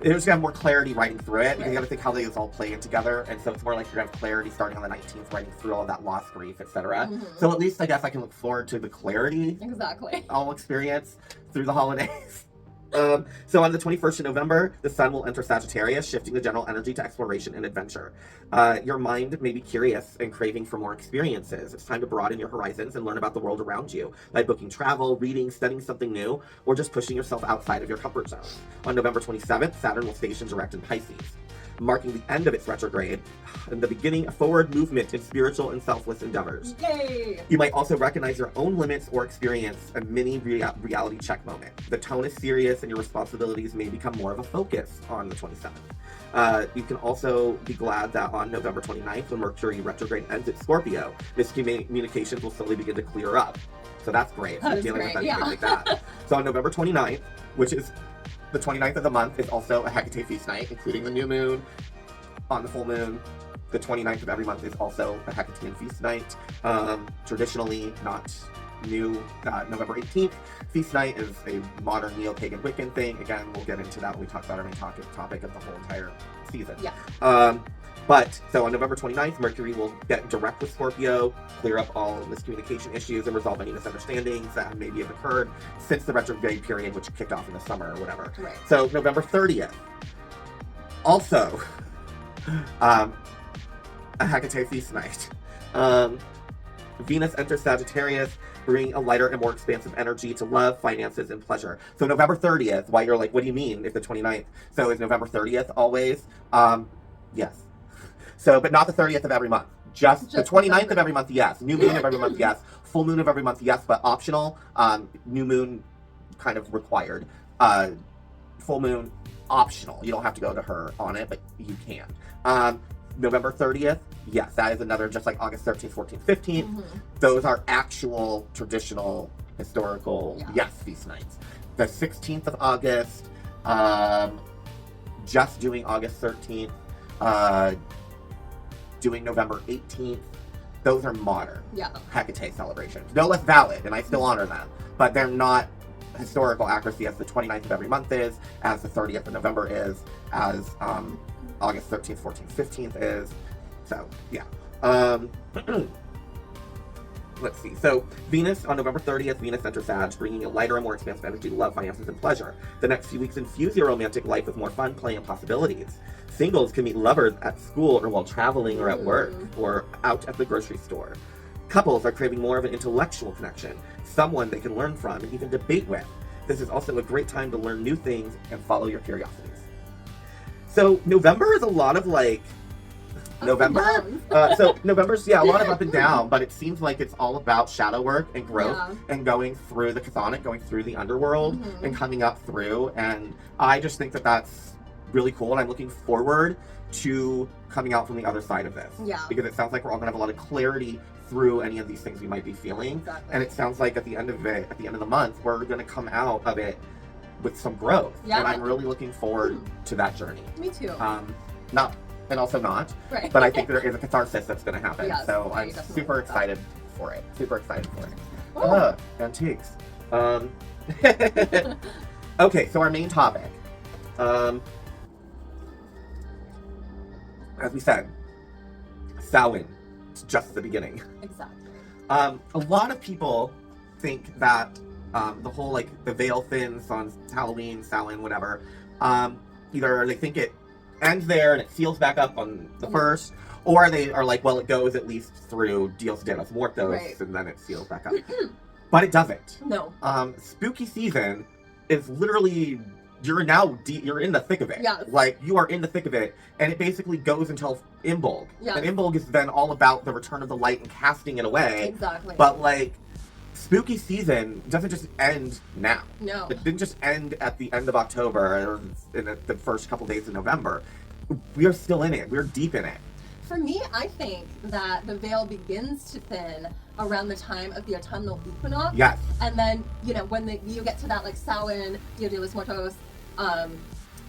You're just gonna have more clarity writing through it, because Right. you gotta think how these all play in together, and so it's more like you're gonna have clarity starting on the 19th, writing through all of that loss, grief, etc. Mhm. So at least I guess I can look forward to the clarity Exactly. I'll experience through the holidays. So on the 21st of November, the sun will enter Sagittarius, shifting the general energy to exploration and adventure. Your mind may be curious and craving for more experiences. It's time to broaden your horizons and learn about the world around you by booking travel, reading, studying something new, or just pushing yourself outside of your comfort zone. On November 27th, Saturn will station direct in Pisces, marking the end of its retrograde and the beginning of forward movement in spiritual and selfless endeavors. Yay! You might also recognize your own limits or experience a mini reality check moment. The tone is serious and your responsibilities may become more of a focus on the 27th. You can also be glad that on November 29th, when Mercury retrograde ends at Scorpio, miscommunications will slowly begin to clear up. So that's great. So That you're is dealing great, with yeah. anything like that. So on November 29th, which is the 29th of the month, is also a HEKA-TEA feast night, including the new moon on the full moon. The 29th of every month is also a HEKA-TEA feast night. Traditionally, not new. November 18th feast night is a modern neo-pagan Wiccan thing. Again, we'll get into that when we talk about our main topic of the whole entire season. Yeah. But so on November 29th, Mercury will get direct with Scorpio, clear up all miscommunication issues, and resolve any misunderstandings that maybe have occurred since the retrograde period, which kicked off in the summer or whatever. Right. So November 30th, also a HEKA-TEA feast night. Venus enters Sagittarius, bringing a lighter and more expansive energy to love, finances, and pleasure. So November 30th, why you're like, what do you mean if the 29th? So is November 30th always? Yes. So, but not the 30th of every month. Just the 29th of every month, yes. New moon of every month, yes. Full moon of every month, yes, but optional. New moon kind of required. Full moon, optional. You don't have to go to her on it, but you can. November 30th, yes, that is another, just like August 13th, 14th, 15th. Mhm. Those are actual, traditional, historical, yes, feast nights. The 16th of August, just doing August 13th, doing November 18th. Those are modern HEKA-TEA celebrations. No less valid, and I still honor them, but they're not historical accuracy as the 29th of every month is, as the 30th of November is, as August 13th, 14th, 15th is. So, yeah. Let's see. So, Venus, on November 30th, Venus enters Sag, bringing a lighter and more expansive energy to love, finances, and pleasure. The next few weeks infuse your romantic life with more fun, play, and possibilities. Singles can meet lovers at school or while traveling or at work or out at the grocery store. Couples are craving more of an intellectual connection, someone they can learn from and even debate with. This is also a great time to learn new things and follow your curiosities. So, November is a lot of like, November? So November's, a lot of up and down, but it seems like it's all about shadow work and growth and going through the chthonic, going through the underworld and coming up through. And I just think that that's really cool. And I'm looking forward to coming out from the other side of this. Yeah. Because it sounds like we're all gonna have a lot of clarity through any of these things we might be feeling. Exactly. And it sounds like at the end of the month, we're gonna come out of it with some growth. Yeah. And I'm really looking forward to that journey. Me too. Not and also not. Right. But I think there is a catharsis that's going to happen. Yes, so I I'm definitely super like that. excited for it. Super excited for it. Oh. Antiques. Okay, so our main topic. As we said, Samhain. It's just the beginning. Exactly. A lot of people think that the whole like the veil thins on Halloween, Samhain, whatever. Either they think it ends there and it seals back up on the first, or they are like, well, it goes at least through Dios de los Muertos and then it seals back up. But it doesn't. No. Spooky season is literally, you're in the thick of it. Yes. Like, you are in the thick of it, and it basically goes until Imbolg. Yeah. And Imbolg is then all about the return of the light and casting it away. Exactly. But, like, spooky season doesn't just end now. No. It didn't just end at the end of October or in the first couple days of November. We are still in it. We're deep in it. For me, I think that the veil begins to thin around the time of the autumnal equinox. Yes. And then, when you get to that like Samhain, Dia de los Muertos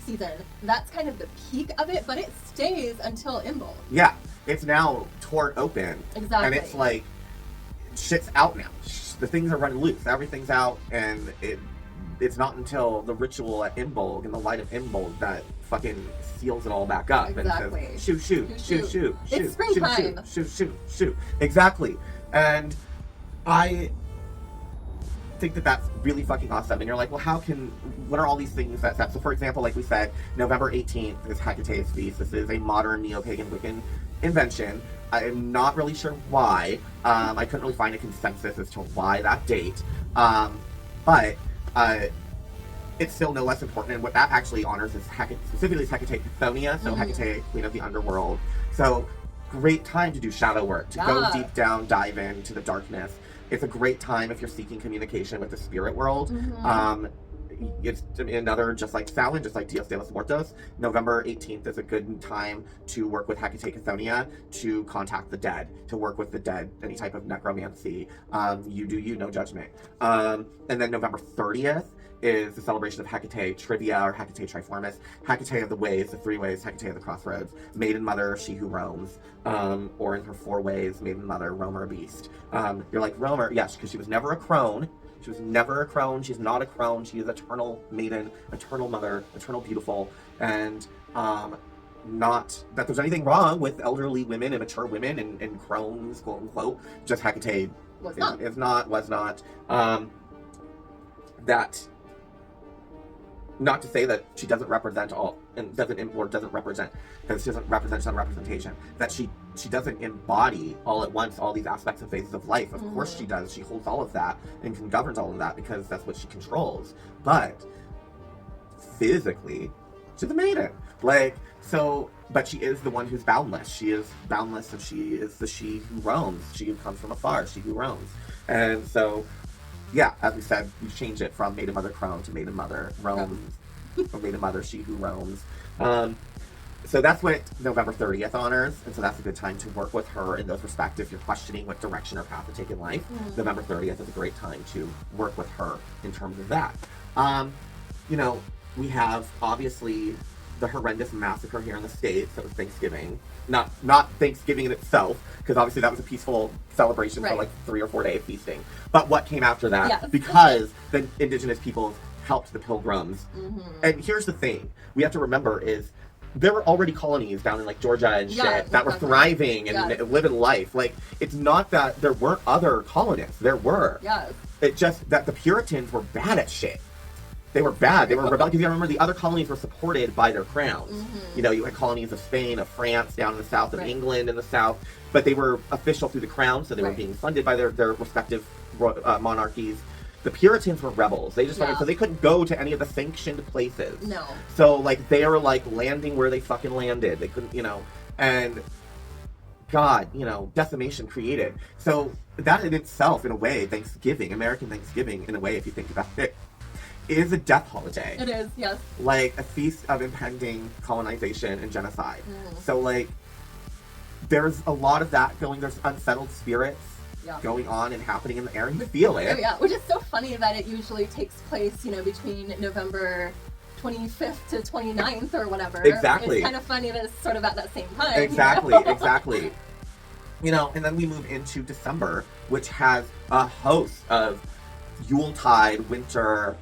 season, that's kind of the peak of it, but it stays until Imbolg. Yeah. It's now torn open. Exactly. And it's like, shit's out now. The things are running loose. Everything's out, and it's not until the ritual at Imbolg and the light of Imbolg that fucking seals it all back up Exactly. and says, shoot. It's springtime. Shoot. Exactly. And I think that that's really fucking awesome. And you're like, well, what are all these things that so for example, like we said, November 18th is HEKA-TEA's feast. This is a modern neo-pagan Wiccan invention. I'm not really sure why. I couldn't really find a consensus as to why that date. But it's still no less important. And what that actually honors is specifically HEKA-TEA, so HEKA-TEA, Queen of the Underworld. So great time to do shadow work, to go deep down, dive into the darkness. It's a great time if you're seeking communication with the spirit world. It's another, just like Samhain, just like Dias de los Muertos, November 18th is a good time to work with HEKA-TEA, to contact the dead, to work with the dead, any type of necromancy. You do you, no judgment. And then November 30th is the celebration of HEKA-TEA Trivia, or HEKA-TEA Triformis, HEKA-TEA of the Ways, the three ways, HEKA-TEA of the Crossroads, Maiden Mother, She Who Roams, or in her four ways, Maiden Mother, Roamer, Beast. You're like, Roamer, yes, because she was never a crone. She was never a crone. She's not a crone. She is eternal maiden, eternal mother, eternal beautiful, and not that there's anything wrong with elderly women and mature women and crones, quote unquote. Just HEKA-TEA was not. That. Not to say that she doesn't represent all, and doesn't represent, because she doesn't represent some representation, that she doesn't embody all at once all these aspects and phases of life. Of course she does. She holds all of that and governs all of that because that's what she controls. But physically, she's a maiden. Like, so, but she is the one who's boundless. She is boundless, and she is the she who roams. She who comes from afar. She who roams. And so, yeah, as we said, we changed it from Maiden Mother Crone to Maiden Mother Roams, or Maiden Mother She Who Roams. So that's what November 30th honors, and so that's a good time to work with her in those respects. If you're questioning what direction or path to take in life, November 30th is a great time to work with her in terms of that. You know, we have obviously the horrendous massacre here in the States that was Thanksgiving. Not Thanksgiving in itself, because obviously that was a peaceful celebration for like 3 or 4 days feasting. But what came after that, because the indigenous peoples helped the pilgrims. And here's the thing we have to remember is there were already colonies down in like Georgia and shit that were thriving and living life. Like, it's not that there weren't other colonists. There were. It's just that the Puritans were bad at shit. They were bad. They were rebellious. Because you remember, the other colonies were supported by their crowns. You know, you had colonies of Spain, of France, down in the south, of England in the south, but they were official through the crown, so they were being funded by their respective monarchies. The Puritans were rebels. They just so they couldn't go to any of the sanctioned places. No. So like they were like landing where they fucking landed. They couldn't, you know, and God, you know, decimation created. So that in itself, in a way, Thanksgiving, American Thanksgiving, in a way, if you think about it, is a death holiday. It is, yes. Like a feast of impending colonization and genocide. So like there's a lot of that going. There's unsettled spirits going on and happening in the air, and you feel it. Yeah, which is so funny that it usually takes place, you know, between November 25th to 29th or whatever. Exactly. It's kind of funny that it's sort of at that same time. Exactly, you know? Exactly. You know, and then we move into December, which has a host of Yuletide, winter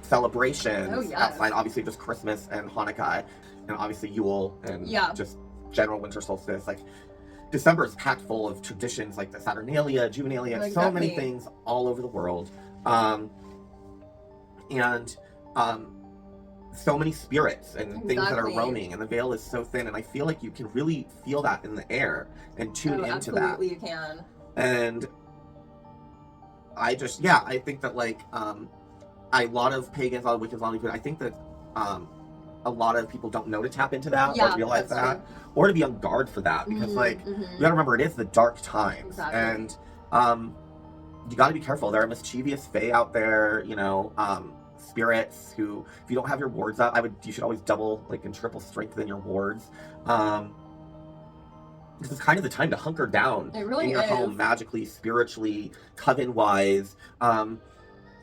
celebrations outside, obviously just Christmas and Hanukkah, and obviously Yule and just general winter solstice. Like, December is packed full of traditions like the Saturnalia, Juvenalia, so many things all over the world. So many spirits and things that are roaming, and the veil is so thin, and I feel like you can really feel that in the air and tune into that. Absolutely, you can. And I just, I think that like, a lot of pagans, a lot of Wiccans, a lot of people, I think that a lot of people don't know to tap into that or realize that, or to be on guard for that, because like, you gotta remember, it is the dark times, and you gotta be careful. There are mischievous fae out there, you know, spirits who, if you don't have your wards up, you should always double, like, and triple strengthen your wards, because it's kind of the time to hunker down in your home, magically, spiritually, coven-wise,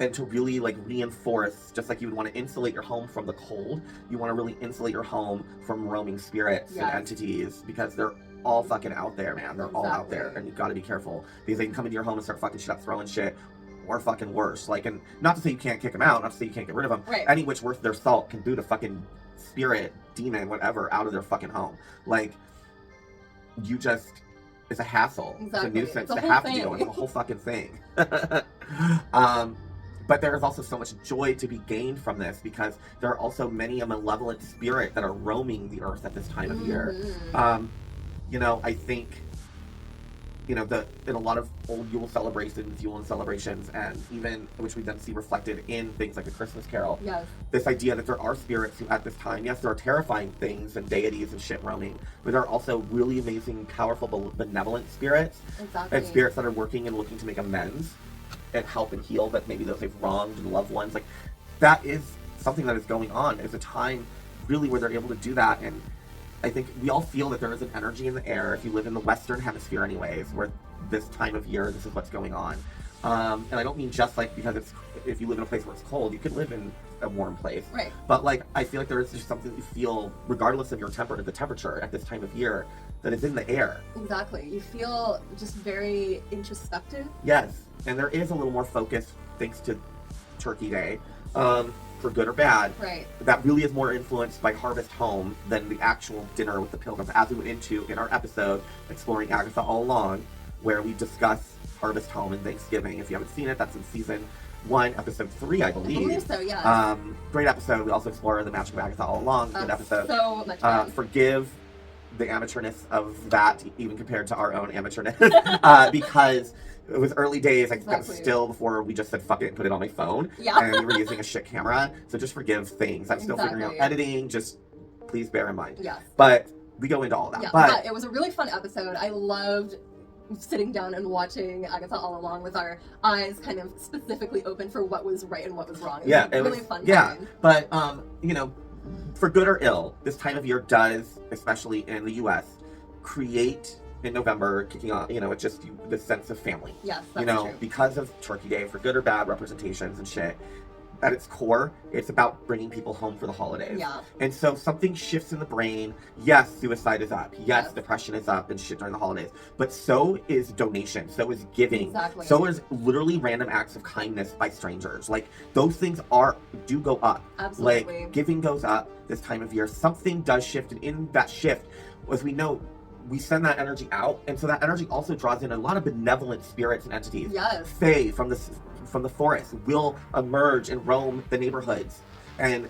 and to really like reinforce, just like you would want to insulate your home from the cold, you want to really insulate your home from roaming spirits and entities, because they're all fucking out there, man. They're all out there, and you've got to be careful, because they can come into your home and start fucking shit up, throwing shit, or fucking worse. Like, and not to say you can't kick them out, not to say you can't get rid of them. Right. Any which worth their salt can boot a fucking spirit, demon, whatever, out of their fucking home. Like, you just, it's a hassle. Exactly. It's a nuisance It's a to whole have to thing. deal with. It's a whole fucking thing. But there is also so much joy to be gained from this, because there are also many a malevolent spirit that are roaming the earth at this time of year. You know, I think, you know, in a lot of old Yule celebrations, and even, which we then see reflected in things like the Christmas Carol, Yes. this idea that there are spirits who at this time, yes, there are terrifying things and deities and shit roaming, but there are also really amazing, powerful, benevolent spirits. Exactly. And spirits that are working and looking to make amends and help and heal that maybe those they've wronged and loved ones. Like, that is something that is going on. It's a time really where they're able to do that. And I think we all feel that there is an energy in the air, if you live in the Western Hemisphere anyways, where this time of year, this is what's going on. And I don't mean just like because if you live in a place where it's cold, you could live in a warm place. Right. But like, I feel like there is just something that you feel, regardless of the temperature at this time of year, that is in the air. Exactly. You feel just very introspective. Yes. And there is a little more focus, thanks to Turkey Day, for good or bad. Right. That really is more influenced by Harvest Home than the actual dinner with the pilgrims, as we went into in our episode, Exploring Agatha All Along, where we discuss Harvest Home and Thanksgiving. If you haven't seen it, that's in season 1, episode 3, I believe. I believe so, yeah. Great episode. We also explore the magic of Agatha All Along. Good episode. So much fun. Forgive the amateurness of that, even compared to our own amateurness, because it was early days. That was still before we just said fuck it and put it on my phone. Yeah. And we were using a shit camera. So just forgive things. I'm still figuring out editing. Just please bear in mind. Yes. But we go into all that. Yeah, but it was a really fun episode. I loved sitting down and watching Agatha All Along with our eyes kind of specifically open for what was right and what was wrong. It was really fun. Yeah. Time. But you know, for good or ill, this time of year does, especially in the US, create in November, kicking off, you know, it's just the sense of family. Yes, that's you know, true. because of Turkey Day, for good or bad representations and shit, at its core, it's about bringing people home for the holidays. Yeah. And so something shifts in the brain. Yes, suicide is up. Yes, depression is up and shit during the holidays. But so is donation. So is giving. Exactly. So is literally random acts of kindness by strangers. Like, those things do go up. Absolutely. Like, giving goes up this time of year. Something does shift, and in that shift, as we know, we send that energy out, and so that energy also draws in a lot of benevolent spirits and entities. Yes. Fae from the forest will emerge and roam the neighborhoods, and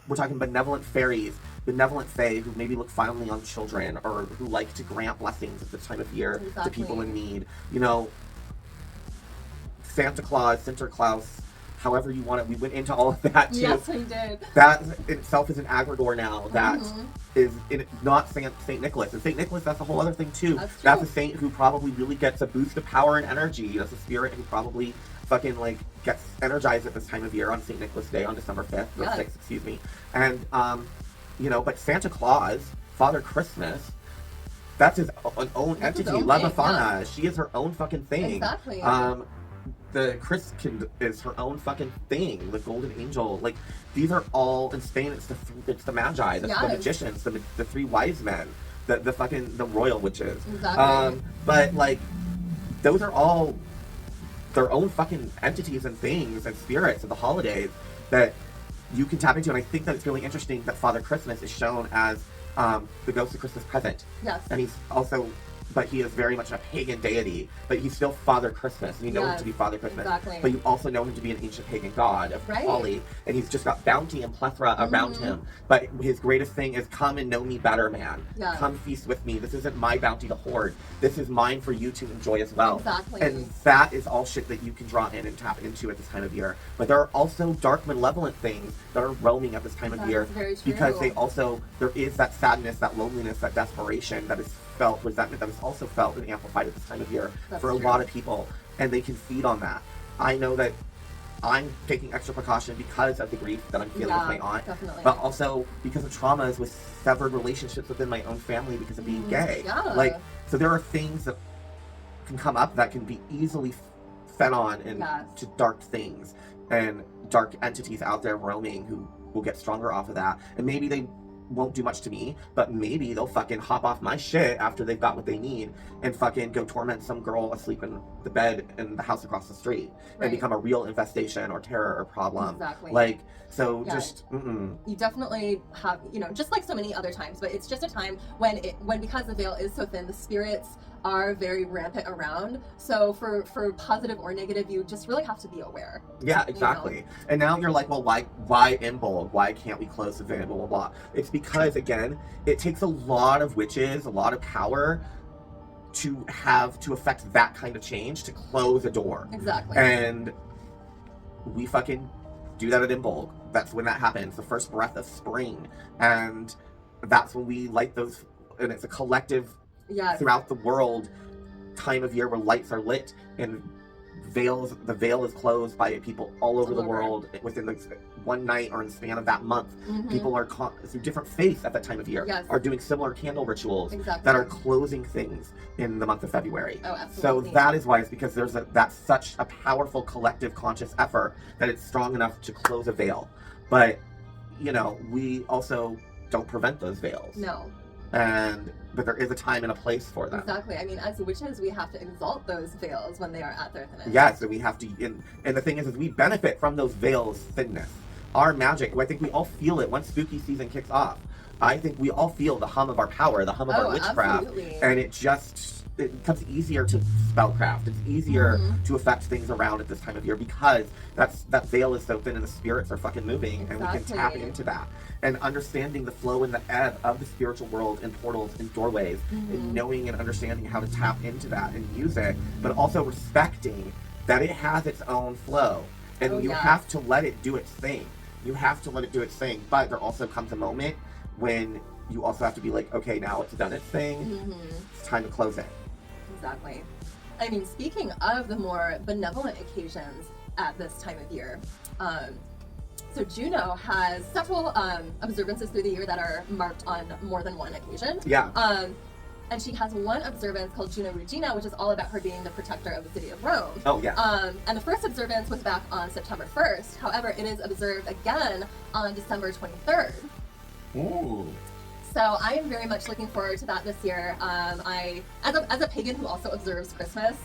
we're talking benevolent fairies, benevolent fae who maybe look fondly on children, or who like to grant blessings at this time of year to people in need. You know, Santa Claus, Sinterklaas, however you want it. We went into all of that too. Yes, we did. That itself is an egregore now that is not Saint Nicholas. And Saint Nicholas, that's a whole other thing too. That's a saint who probably really gets a boost of power and energy. That's a spirit who probably fucking like gets energized at this time of year on Saint Nicholas Day on December 5th or 6th, excuse me. And you know, but Santa Claus, Father Christmas, that's his own entity. La Befana, she is her own fucking thing. Exactly. The Christkind is her own fucking thing. The Golden Angel, like, these are all in Spain. It's the Magi, the magicians, the 3 wise men, the royal witches. Exactly. But like, those are all their own fucking entities and things and spirits of the holidays that you can tap into. And I think that it's really interesting that Father Christmas is shown as the ghost of Christmas present. Yes. And he's also, but he is very much a pagan deity, but he's still Father Christmas, and you know him to be Father Christmas. Exactly. But you also know him to be an ancient pagan god of folly, and he's just got bounty and plethora around him. But his greatest thing is, come and know me better, man. Yeah. Come feast with me. This isn't my bounty to hoard. This is mine for you to enjoy as well. Exactly. And that is all shit that you can draw in and tap into at this time of year. But there are also dark, malevolent things that are roaming at this time of year, very true. because there is that sadness, that loneliness, that desperation that is felt, resentment that is also felt and amplified at this time of year for a lot of people, and they can feed on that. I know that I'm taking extra precaution because of the grief that I'm feeling with my aunt, but also because of traumas with severed relationships within my own family because of being gay. Like, so there are things that can come up that can be easily fed on and to dark things and dark entities out there roaming who will get stronger off of that. And maybe they won't do much to me, but maybe they'll fucking hop off my shit after they've got what they need and fucking go torment some girl asleep in the bed in the house across the street and Right. become a real infestation or terror or problem. Exactly. Like, so Yeah. just, You definitely have, just like so many other times, but it's just a time when because the veil is so thin, the spirits are very rampant around. So for positive or negative, you just really have to be aware. Yeah, exactly. And now you're like, well, why in bulk? Why can't we close the veil? Blah, blah, blah. It's because, again, it takes a lot of witches, a lot of power to affect that kind of change, to close a door. Exactly. And we fucking do that at Imbolg. That's when that happens, the first breath of spring. And that's when we light those, and it's a collective throughout the world time of year where lights are lit and the veil is closed by people all over the world within the one night or in the span of that month. People are through different faiths at that time of year are doing similar candle rituals that are closing things in the month of February. Oh, absolutely. So that is why it's because that's such a powerful collective conscious effort that it's strong enough to close a veil. But we also don't prevent those veils. No. But there is a time and a place for them. Exactly. I mean, as witches, we have to exalt those veils when they are at their thinnest. Yes, and we have to, and the thing is we benefit from those veils' thinness. Our magic, I think we all feel it once spooky season kicks off. I think we all feel the hum of our power, the hum of our witchcraft. Absolutely. And it becomes easier to spellcraft. It's easier to affect things around at this time of year because that veil is so thin and the spirits are fucking moving and we can tap into that. And understanding the flow and the ebb of the spiritual world and portals and doorways and knowing and understanding how to tap into that and use it, but also respecting that it has its own flow. And you have to let it do its thing. You have to let it do its thing. But there also comes a moment when you also have to be like, okay, now it's done its thing. It's time to close it. Exactly. I mean, speaking of the more benevolent occasions at this time of year, so Juno has several observances through the year that are marked on more than one occasion. Yeah. And she has one observance called Juno Regina, which is all about her being the protector of the city of Rome. Oh, yeah. And the first observance was back on September 1st. However, it is observed again on December 23rd. Ooh. So I am very much looking forward to that this year. As a pagan who also observes Christmas,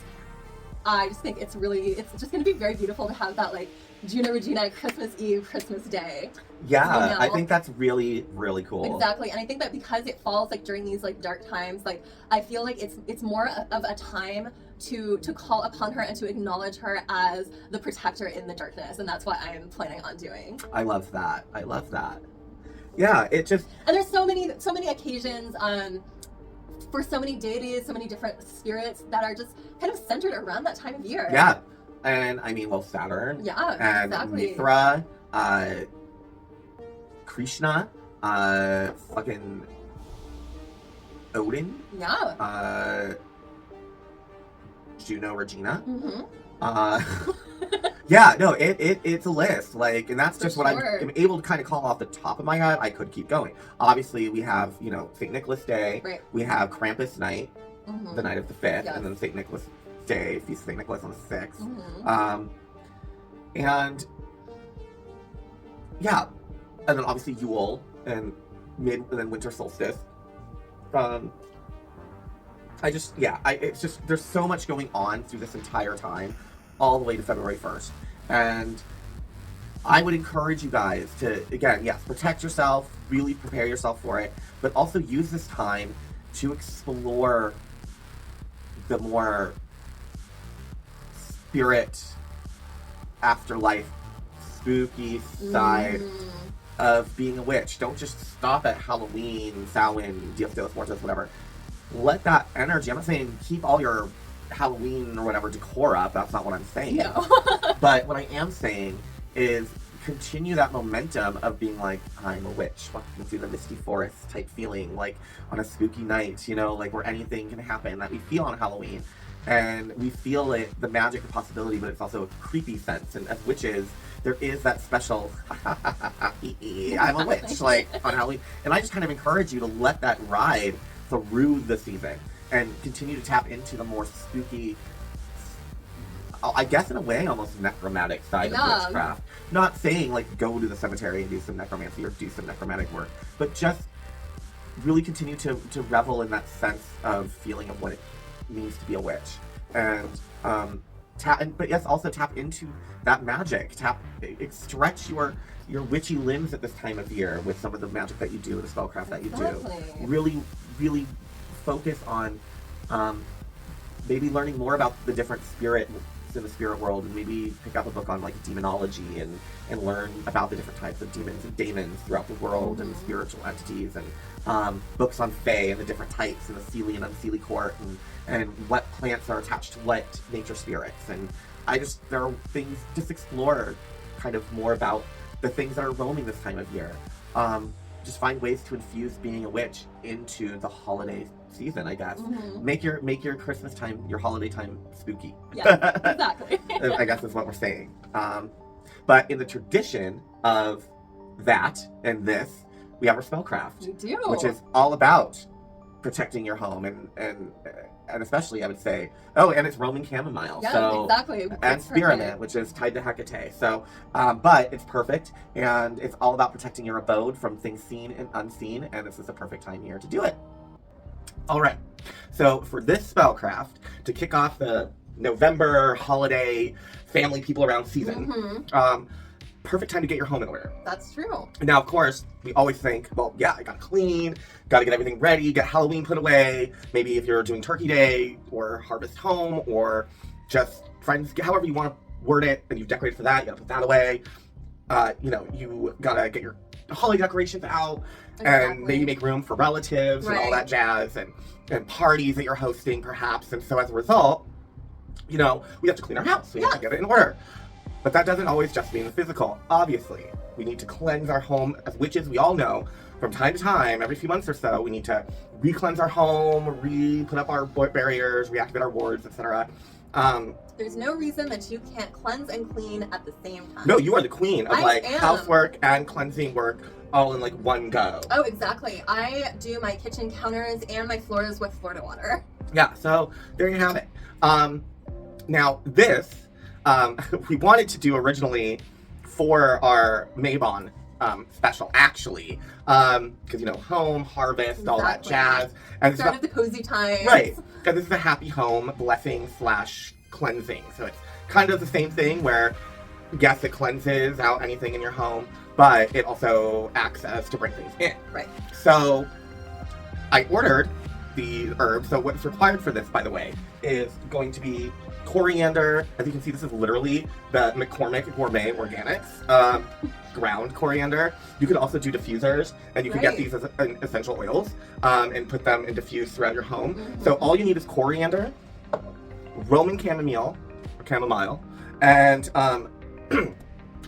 I just think it's just going to be very beautiful to have that like Juno Regina Christmas Eve, Christmas Day. Yeah, I think that's really, really cool. Exactly, and I think that because it falls like during these like dark times, like I feel like it's more of a time to call upon her and to acknowledge her as the protector in the darkness, and that's what I'm planning on doing. I love that. I love that. Yeah, it just... And there's so many occasions for so many deities, so many different spirits that are just kind of centered around that time of year. Yeah, and I mean, well, Saturn. Yeah, and exactly. Mithra, Krishna, fucking Odin. Yeah. Juno Regina. Yeah, no, it's a list, like, and that's just what I'm able to kind of call off the top of my head. I could keep going. Obviously, we have, St. Nicholas Day. Right. We have Krampus Night, the night of the 5th, and then St. Nicholas Day, Feast of St. Nicholas on the 6th. And yeah, and then obviously Yule and then winter solstice. It's just, there's so much going on through this entire time, all the way to February 1st. And I would encourage you guys to, again, yes, protect yourself, really prepare yourself for it, but also use this time to explore the more spirit, afterlife, spooky side of being a witch. Don't just stop at Halloween, Samhain, Dia de los Muertos, whatever. Let that energy, I'm not saying keep all your Halloween or whatever decor up, that's not what I'm saying. No. But what I am saying is continue that momentum of being like, I'm a witch, walking through the misty forest type feeling, like on a spooky night, like where anything can happen that we feel on Halloween. And we feel it, the magic and possibility, but it's also a creepy sense. And as witches, there is that special, I'm a witch, like on Halloween. And I just kind of encourage you to let that ride through the season and continue to tap into the more spooky, I guess in a way, almost necromantic side of witchcraft. Not saying like go to the cemetery and do some necromancy or do some necromantic work, but just really continue to revel in that sense of feeling of what it means to be a witch. and but yes, also tap into that magic. Stretch your witchy limbs at this time of year with some of the magic that you do, the spellcraft that you do. Really, really focus on maybe learning more about the different spirits in the spirit world, and maybe pick up a book on like demonology and learn about the different types of demons and daemons throughout the world and spiritual entities, and books on fae and the different types and the Seelie and Unseelie court, and what plants are attached to what nature spirits. And there are things, just explore kind of more about the things that are roaming this time of year. Just find ways to infuse being a witch into the holiday season, I guess. Make your Christmas time, your holiday time spooky. Yeah, exactly. I guess is what we're saying. But in the tradition of that and this, we have our spellcraft. We do. Which is all about protecting your home and especially, I would say, and it's Roman chamomile. Yeah, so, exactly. And spearmint, which is tied to HEKA-TEA. So, but it's perfect, and it's all about protecting your abode from things seen and unseen, and this is the perfect time here to do it. All right, so for this spellcraft, to kick off the November holiday family people around season, perfect time to get your home in order. That's true. Now, of course, we always think, well, yeah, I gotta clean, gotta get everything ready, get Halloween put away. Maybe if you're doing Turkey Day or Harvest Home or just friends, however you want to word it, and you've decorated for that, you gotta put that away. You gotta get your holiday decorations out, and maybe make room for relatives and all that jazz, and parties that you're hosting perhaps. And so as a result, we have to clean our house. We have to get it in order. But that doesn't always just mean the physical. Obviously, we need to cleanse our home. As witches, we all know, from time to time, every few months or so, we need to re-cleanse our home, put up our barriers, reactivate our wards, etc. There's no reason that you can't cleanse and clean at the same time. No, you are the queen of housework and cleansing work all in one go. Oh, exactly. I do my kitchen counters and my floors with Florida water. Yeah, so there you have it. Now this, we wanted to do originally for our Mabon special, actually, because home, harvest, all that jazz, and start of the cozy time, right? Because this is a happy home blessing / cleansing, so it's kind of the same thing where, yes, it cleanses out anything in your home, but it also acts as to bring things in. Right. So I ordered the herbs. So what's required for this, by the way, is going to be coriander. As you can see, this is literally the McCormick Gourmet Organics ground coriander. You could also do diffusers, and you can get these as essential oils and put them and diffuse throughout your home. So all you need is coriander, Roman chamomile, and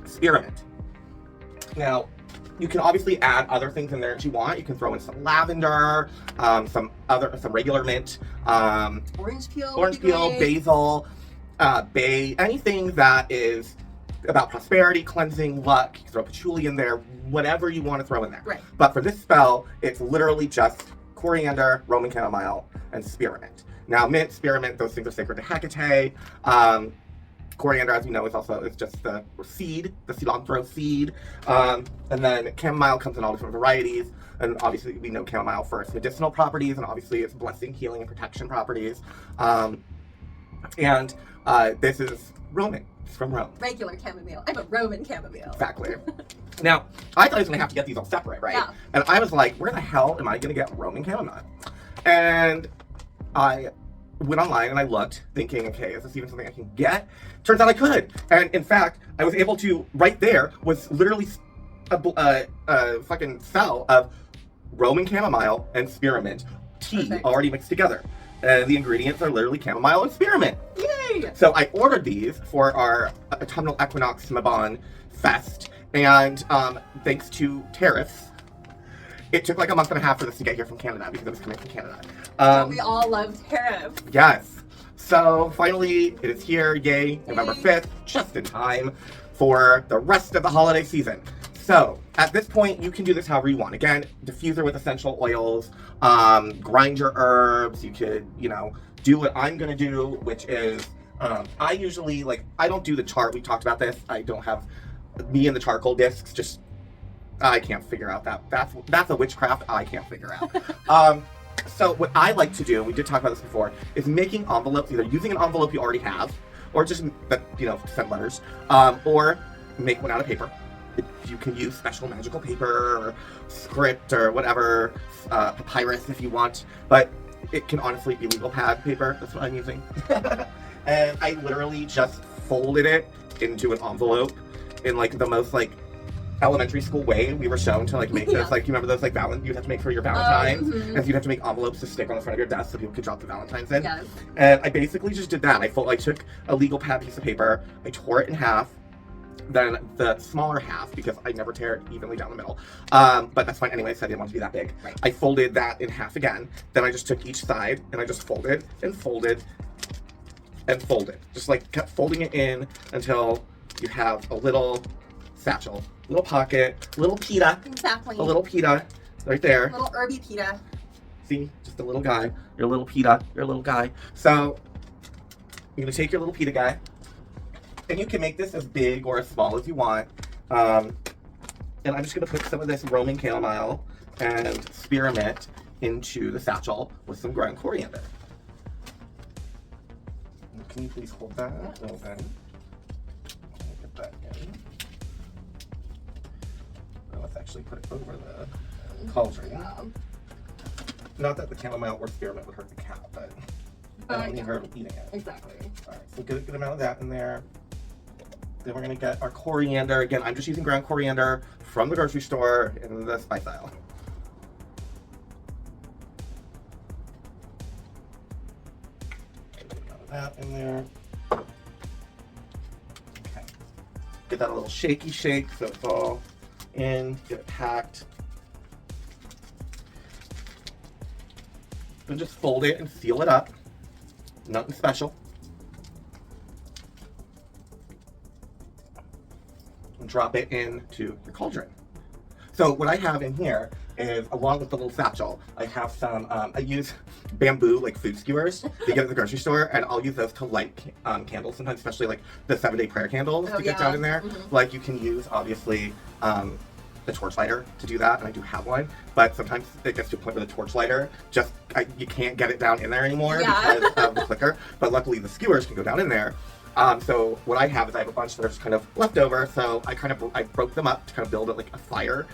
spearmint. Now, you can obviously add other things in there if you want. You can throw in some lavender, some regular mint, orange peel, basil, bay, anything that is about prosperity, cleansing, luck. You can throw patchouli in there, whatever you want to throw in there. Right. But for this spell, it's literally just coriander, Roman chamomile, and spearmint. Now, mint, spearmint, those things are sacred to HEKA-TEA. Coriander, as you know, is just the seed, the cilantro seed. And then chamomile comes in all different varieties. And obviously, we know chamomile for its medicinal properties, and obviously its blessing, healing, and protection properties. This is Roman. It's from Rome. Regular chamomile. I'm a Roman chamomile. Exactly. Now, I thought I was going to have to get these all separate, right? Yeah. And I was like, where the hell am I going to get Roman chamomile? And I went online and I looked, thinking, okay, is this even something I can get? Turns out I could. And in fact, I was able to, right there, was literally a fucking cell of Roman chamomile and spearmint tea already mixed together. The ingredients are literally chamomile and spearmint. Yay! So I ordered these for our autumnal equinox Mabon fest, and thanks to tariffs, it took like a month and a half for this to get here from Canada because it was coming from Canada. We all love tariffs. Yes. So finally, it is here. Yay! November 5th, just in time for the rest of the holiday season. So at this point, you can do this however you want. Again, diffuser with essential oils, grind your herbs. You could, do what I'm gonna do, which is I usually I don't do the chart. We talked about this. I don't have me and the charcoal discs. Just I can't figure out that. That's a witchcraft I can't figure out. So what I like to do, and we did talk about this before, is making envelopes, either using an envelope you already have, or just, send letters, or make one out of paper. You can use special magical paper, or script, or whatever, papyrus if you want, but it can honestly be legal pad paper. That's what I'm using. And I literally just folded it into an envelope in like the most like elementary school way we were shown to like make this, like, you remember those like you'd have to make for your Valentine's, and you'd have to make envelopes to stick on the front of your desk so people could drop the Valentine's in. Yes. And I basically just did that. I took a legal pad piece of paper, I tore it in half, then the smaller half, because I never tear it evenly down the middle, but that's fine anyway, so I didn't want it to be that big. Right. I folded that in half again, then I just took each side and I just folded and folded and folded, just like kept folding it in until you have a little satchel, little pocket, little pita. Exactly. A little pita right there. Little herby pita. See, just a little guy. Your little pita, your little guy. So you're gonna take your little pita guy, and you can make this as big or as small as you want. And I'm just gonna put some of this Roman chamomile and spearmint into the satchel with some ground coriander. Can you please hold that open? Get that in. Let's actually put it over the cauldron. Yeah. Not that the chamomile or spearmint would hurt the cat, but I don't need her eating it. Exactly. Alright, so get a good amount of that in there. Then we're gonna get our coriander. Again, I'm just using ground coriander from the grocery store in the spice aisle. That in there. Okay. Get that a little shaky shake so it's all in, get it packed. Then just fold it and seal it up. Nothing special. And drop it into your cauldron. So what I have in here is, along with the little satchel, I have some, I use bamboo, like food skewers that you get at the grocery store, and I'll use those to light candles sometimes, especially like the 7-day prayer candles to get down in there. Mm-hmm. Like you can use, obviously, the torch lighter to do that, and I do have one, but sometimes it gets to a point where the torch lighter you can't get it down in there anymore because of the clicker, but luckily the skewers can go down in there. So what I have is I have a bunch that are just kind of left over, so I broke them up to kind of build it like a fire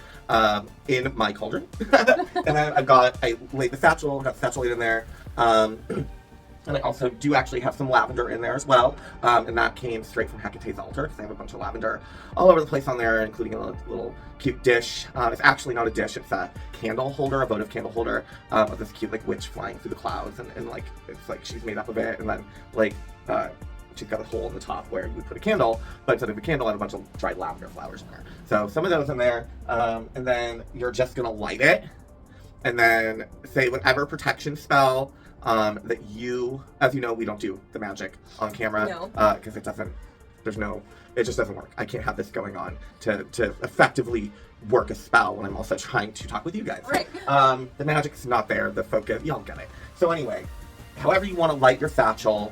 in my cauldron. And then I laid the satchel, got the satchel in there, and I also do actually have some lavender in there as well, and that came straight from HEKA-TEA's altar, because I have a bunch of lavender all over the place on there, including a little cute dish. It's actually not a dish, it's a candle holder, a votive candle holder, of this cute like witch flying through the clouds, and like it's like she's made up of it, and then like she's got a hole in the top where you would put a candle, but instead of a candle, I have a bunch of dried lavender flowers in there. So some of those in there, and then you're just gonna light it, and then say whatever protection spell that you, as you know, we don't do the magic on camera, because it just doesn't work. I can't have this going on to effectively work a spell when I'm also trying to talk with you guys. Right. The magic's not there, the focus, y'all get it. So anyway, however you want to light your satchel,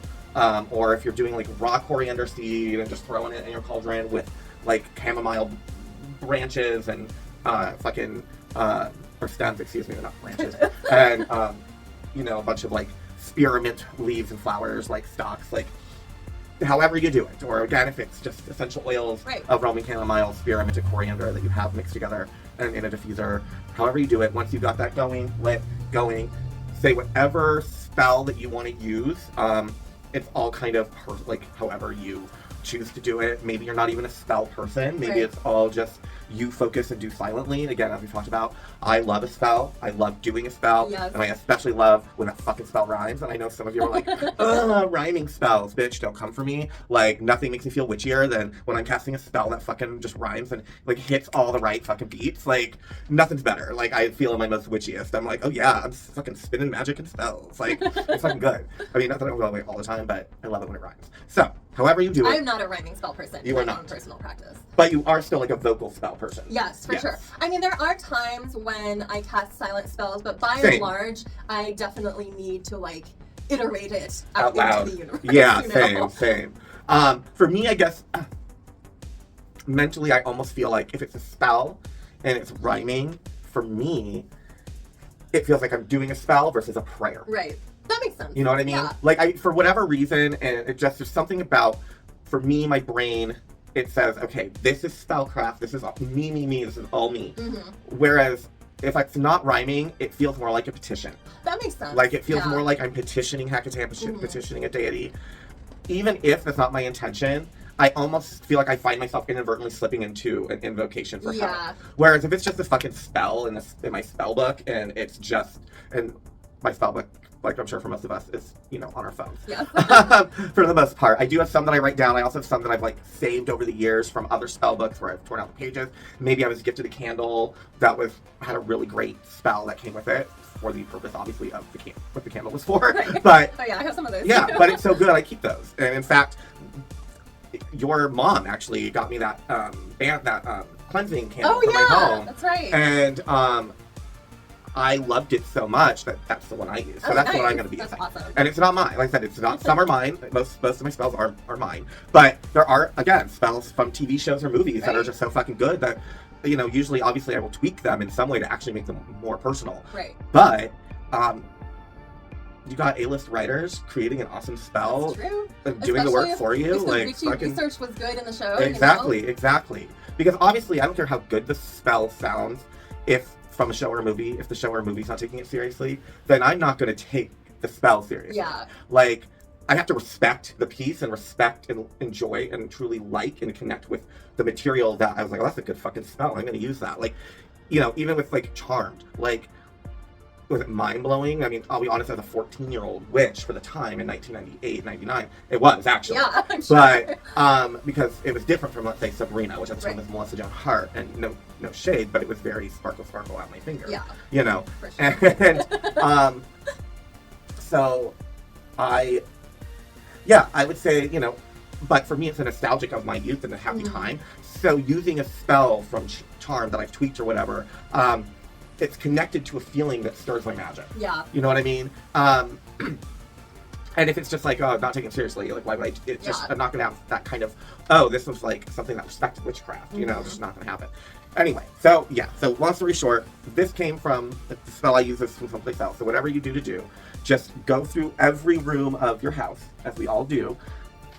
or if you're doing like raw coriander seed and just throwing it in your cauldron with like chamomile branches and or stems, excuse me, they're not branches, and a bunch of like spearmint leaves and flowers, like stalks, like however you do it. Or again, if it's just essential oils of Roman chamomile, spearmint, and coriander that you have mixed together and in a diffuser, however you do it, once you've got that going, say whatever spell that you want to use. It's all kind of however you choose to do it. Maybe you're not even a spell person. Maybe it's all just you focus and do silently. And again, as we talked about, I love a spell. I love doing a spell. Yes. And I especially love when that fucking spell rhymes. And I know some of you are like, rhyming spells, bitch, don't come for me. Like, nothing makes me feel witchier than when I'm casting a spell that fucking just rhymes and like hits all the right fucking beats. Like, nothing's better. Like, I feel my most witchiest. I'm like, oh yeah, I'm fucking spinning magic and spells. Like, it's fucking good. I mean, not that I go away all the time, but I love it when it rhymes. So, however you do it. I'm not a rhyming spell person. You are not. In personal practice. But you are still like a vocal spell person. Yes, for sure. I mean, there are times when I cast silent spells, but by Same. and large, I definitely need to like iterate it out loud into the universe. Yeah, same. For me, I guess mentally, I almost feel like if it's a spell and it's rhyming, for me, it feels like I'm doing a spell versus a prayer. Right. That makes sense. You know what I mean? Yeah. Like, for whatever reason, and it just, there's something about, for me, my brain, it says, okay, this is spellcraft, this is me, this is all me. Whereas, if it's not rhyming, it feels more like a petition. That makes sense. Like, it feels more like I'm petitioning HEKA-TEA, petitioning a deity. Even if that's not my intention, I almost feel like I find myself inadvertently slipping into an invocation for help. Whereas if it's just a fucking spell in my spell book, and it's just, and my spell book, like I'm sure for most of us, is, you know, on our phones. Yeah. For the most part. I do have some that I write down. I also have some that I've like saved over the years from other spell books where I've torn out the pages. Maybe I was gifted a candle that had a really great spell that came with it, for the purpose, obviously, of what the candle was for. Right. But oh yeah, I have some of those. Yeah, but it's so good, I keep those. And in fact, your mom actually got me that cleansing candle for my home. That's right. And I loved it so much that that's the one I use. So that's the one I'm going to be using. Awesome. And it's not mine. Like I said, it's not. Some are mine. Most of my spells are mine. But there are, again, spells from TV shows or movies that are just so fucking good that, you know, usually, obviously, I will tweak them in some way to actually make them more personal. Right. But you got A-list writers creating an awesome spell and doing the work for you. Like, fucking research was good in the show. Exactly, you know? Exactly. Because obviously, I don't care how good the spell sounds, if from a show or a movie, if the show or a movie's not taking it seriously, then I'm not going to take the spell seriously. Yeah. Like, I have to respect the piece and respect and enjoy and truly like and connect with the material that I was like, oh, that's a good fucking spell. I'm going to use that. Like, you know, even with like Charmed, like, was it mind-blowing? I mean, I'll be honest, as a 14-year-old witch for the time in 1998, 99, it was actually. Yeah, I'm sure. But because it was different from, let's say, Sabrina, which at the time was Melissa Joan Hart, and no shade, but it was very sparkle out my finger. Yeah. You know? For sure. And so I would say, you know, but for me, it's a nostalgic of my youth and a happy time. So using a spell from Charm that I've tweaked or whatever, it's connected to a feeling that stirs my magic. Yeah. You know what I mean? And if it's just like, oh, I'm not taking it seriously, like, why would I? It's just, I'm not going to have that kind of, oh, this was like something that respected witchcraft. You know, it's just not going to happen. Anyway, so yeah, so long story short, this came from the spell I use this from someplace else. So whatever you do, just go through every room of your house, as we all do,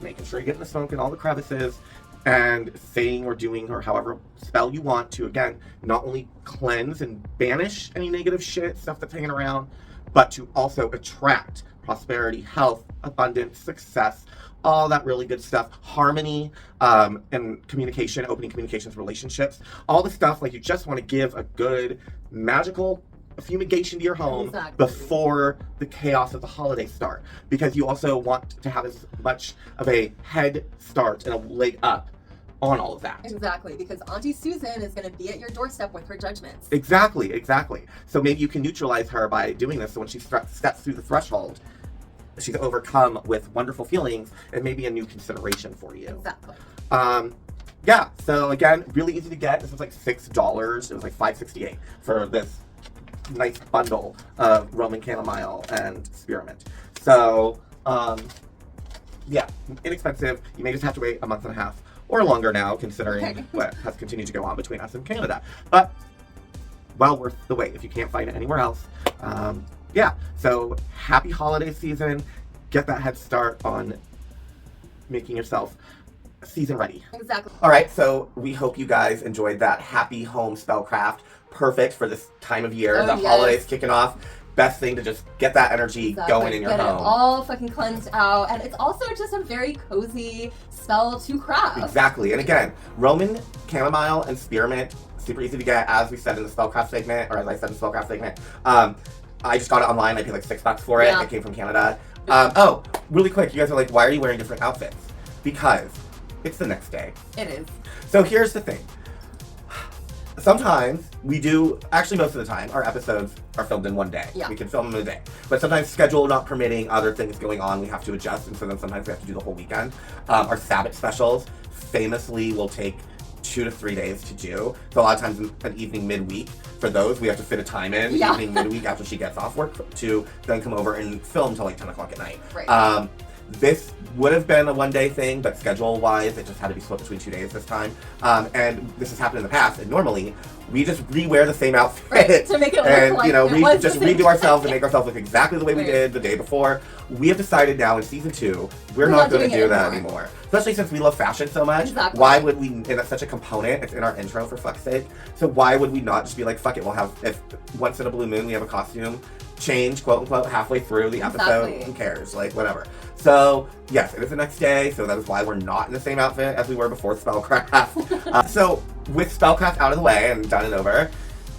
making sure you're getting the smoke in all the crevices, and saying or doing or however spell you want to, again, not only cleanse and banish any negative shit, stuff that's hanging around, but to also attract prosperity, health, abundance, success, all that really good stuff, harmony, and communication, opening communications, relationships, all the stuff like you just want to give a good magical fumigation to your home before the chaos of the holidays start, because you also want to have as much of a head start and a leg up on all of that. Exactly, because Auntie Susan is going to be at your doorstep with her judgments. Exactly. So maybe you can neutralize her by doing this, so when she steps through the threshold, she's overcome with wonderful feelings and maybe a new consideration for you. Exactly. Yeah, so again, really easy to get. This was like $6. It was like $5.68 for this nice bundle of Roman chamomile and spearmint. So, yeah, inexpensive. You may just have to wait a month and a half or longer now, considering what has continued to go on between us and Canada. But well worth the wait if you can't find it anywhere else. Yeah, so happy holiday season. Get that head start on making yourself season ready. Exactly. All right, so we hope you guys enjoyed that happy home spellcraft. Perfect for this time of year. The holidays kicking off. Best thing to just get that energy going in your home. Get it all fucking cleansed out. And it's also just a very cozy spell to craft. Exactly. And again, Roman chamomile and spearmint, super easy to get, as we said in the spellcraft segment, or as I said in the spellcraft segment. I just got it online. I paid like $6 for it. Yeah. It came from Canada. Oh, really quick. You guys are like, why are you wearing different outfits? Because it's the next day. It is. So here's the thing. Sometimes we do, actually most of the time, our episodes are filmed in one day. Yeah. We can film them in a day. But sometimes schedule not permitting, other things going on, we have to adjust, and so then sometimes we have to do the whole weekend. Our Sabbath specials famously will take 2 to 3 days to do. So a lot of times an evening midweek, for those, we have to fit a time in, evening midweek after she gets off work, to then come over and film till like 10 o'clock at night. Right. This would have been a one-day thing, but schedule-wise, it just had to be split between 2 days this time. And this has happened in the past, and normally we just re-wear the same outfit. Right, to make it look and, like you know, it we was just the same redo ourselves and make ourselves look exactly the way we Right. did the day before. We have decided now in season 2, we're not going to doing do it that anymore. anymore. Especially since we love fashion so much. Exactly. Why would we, and that's such a component, it's in our intro for fuck's sake. So why would we not just be like, fuck it, we'll have, if once in a blue moon we have a costume change, quote unquote, halfway through the episode, Exactly. who cares, like whatever. So yes, it is the next day, so that is why we're not in the same outfit as we were before Spellcraft. So with Spellcraft out of the way and done and over,